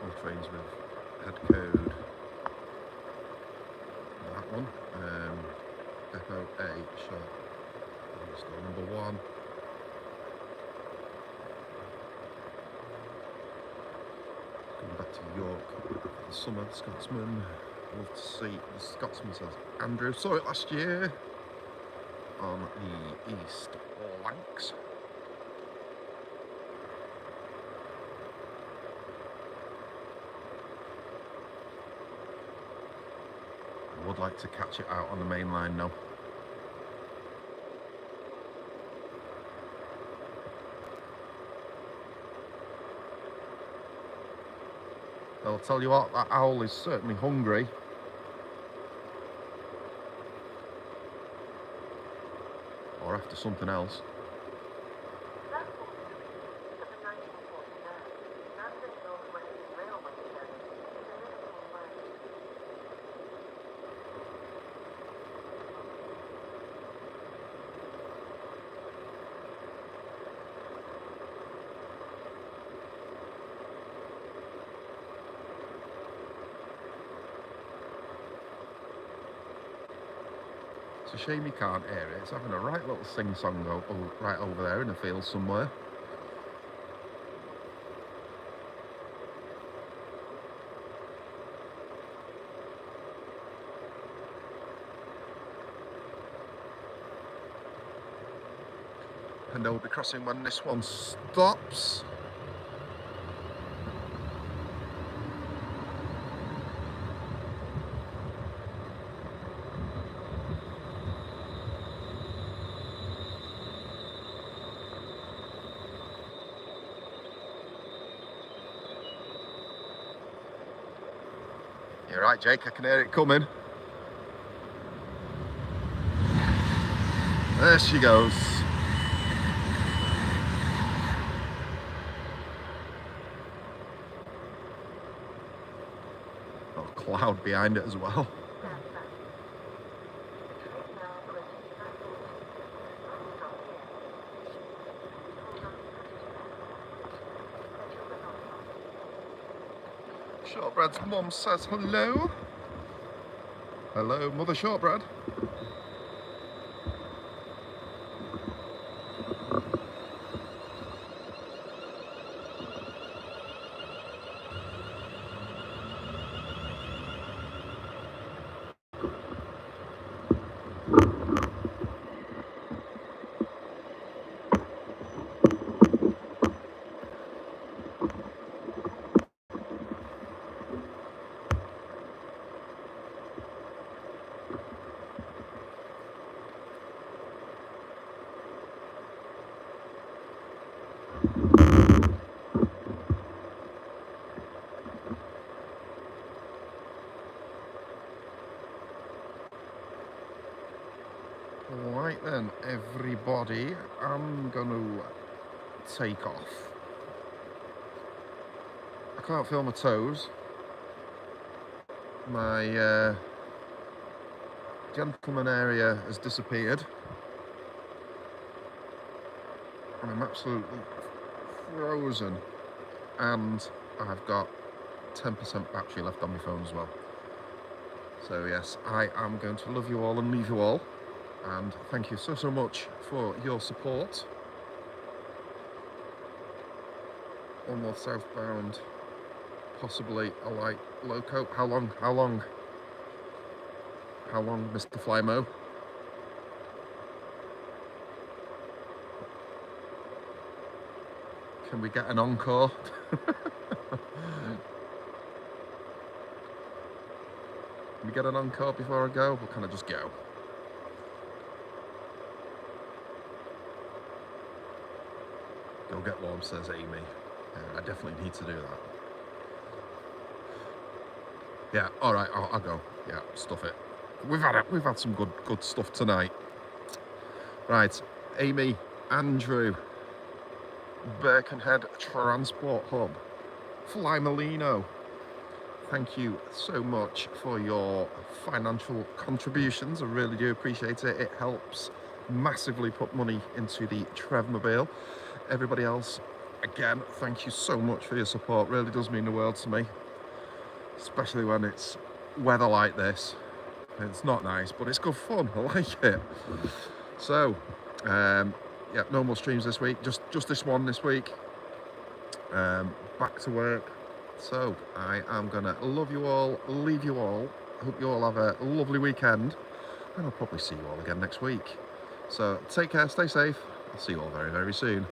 All trains with head code. That one. Depot A, short. Store number 1. Going back to York for the summer, Scotsman. Love to see the Scotsman, says Andrew. Saw it last year on the East Lancs. I would like to catch it out on the main line now. I'll tell you what, that owl is certainly hungry. Or after something else. It's a shame you can't hear it. It's having a right little sing-song right over there in the field somewhere. And they'll be crossing when this one stops. You're right, Jake, I can hear it coming. There she goes. Oh, cloud behind it as well. Shortbread's mum says hello. Hello, Mother Shortbread. Right then, everybody, I'm gonna take off. I can't feel my toes. My gentleman area has disappeared. And I'm absolutely frozen. And I've got 10% battery left on my phone as well. So yes, I am going to love you all and leave you all. And thank you so much for your support. One more southbound, possibly a light loco. How long, Mr. Flymo? Can we get an encore? Can we get an encore before I go, or can I just go? Go get warm, says Amy. I definitely need to do that. Yeah, all right, I'll go. Yeah, stuff it. We've had some good stuff tonight. Right, Amy, Andrew, Birkenhead Transport Hub, Fly Molino. Thank you so much for your financial contributions. I really do appreciate it. It helps massively put money into the Trevmobile. Everybody else, again, thank you so much for your support. Really does mean the world to me, especially when it's weather like this. It's not nice, but it's good fun. I like it. So, yeah, no more streams this week. Just this one this week. Back to work. So I am gonna love you all, leave you all. Hope you all have a lovely weekend, and I'll probably see you all again next week. So take care, stay safe. I'll see you all very soon.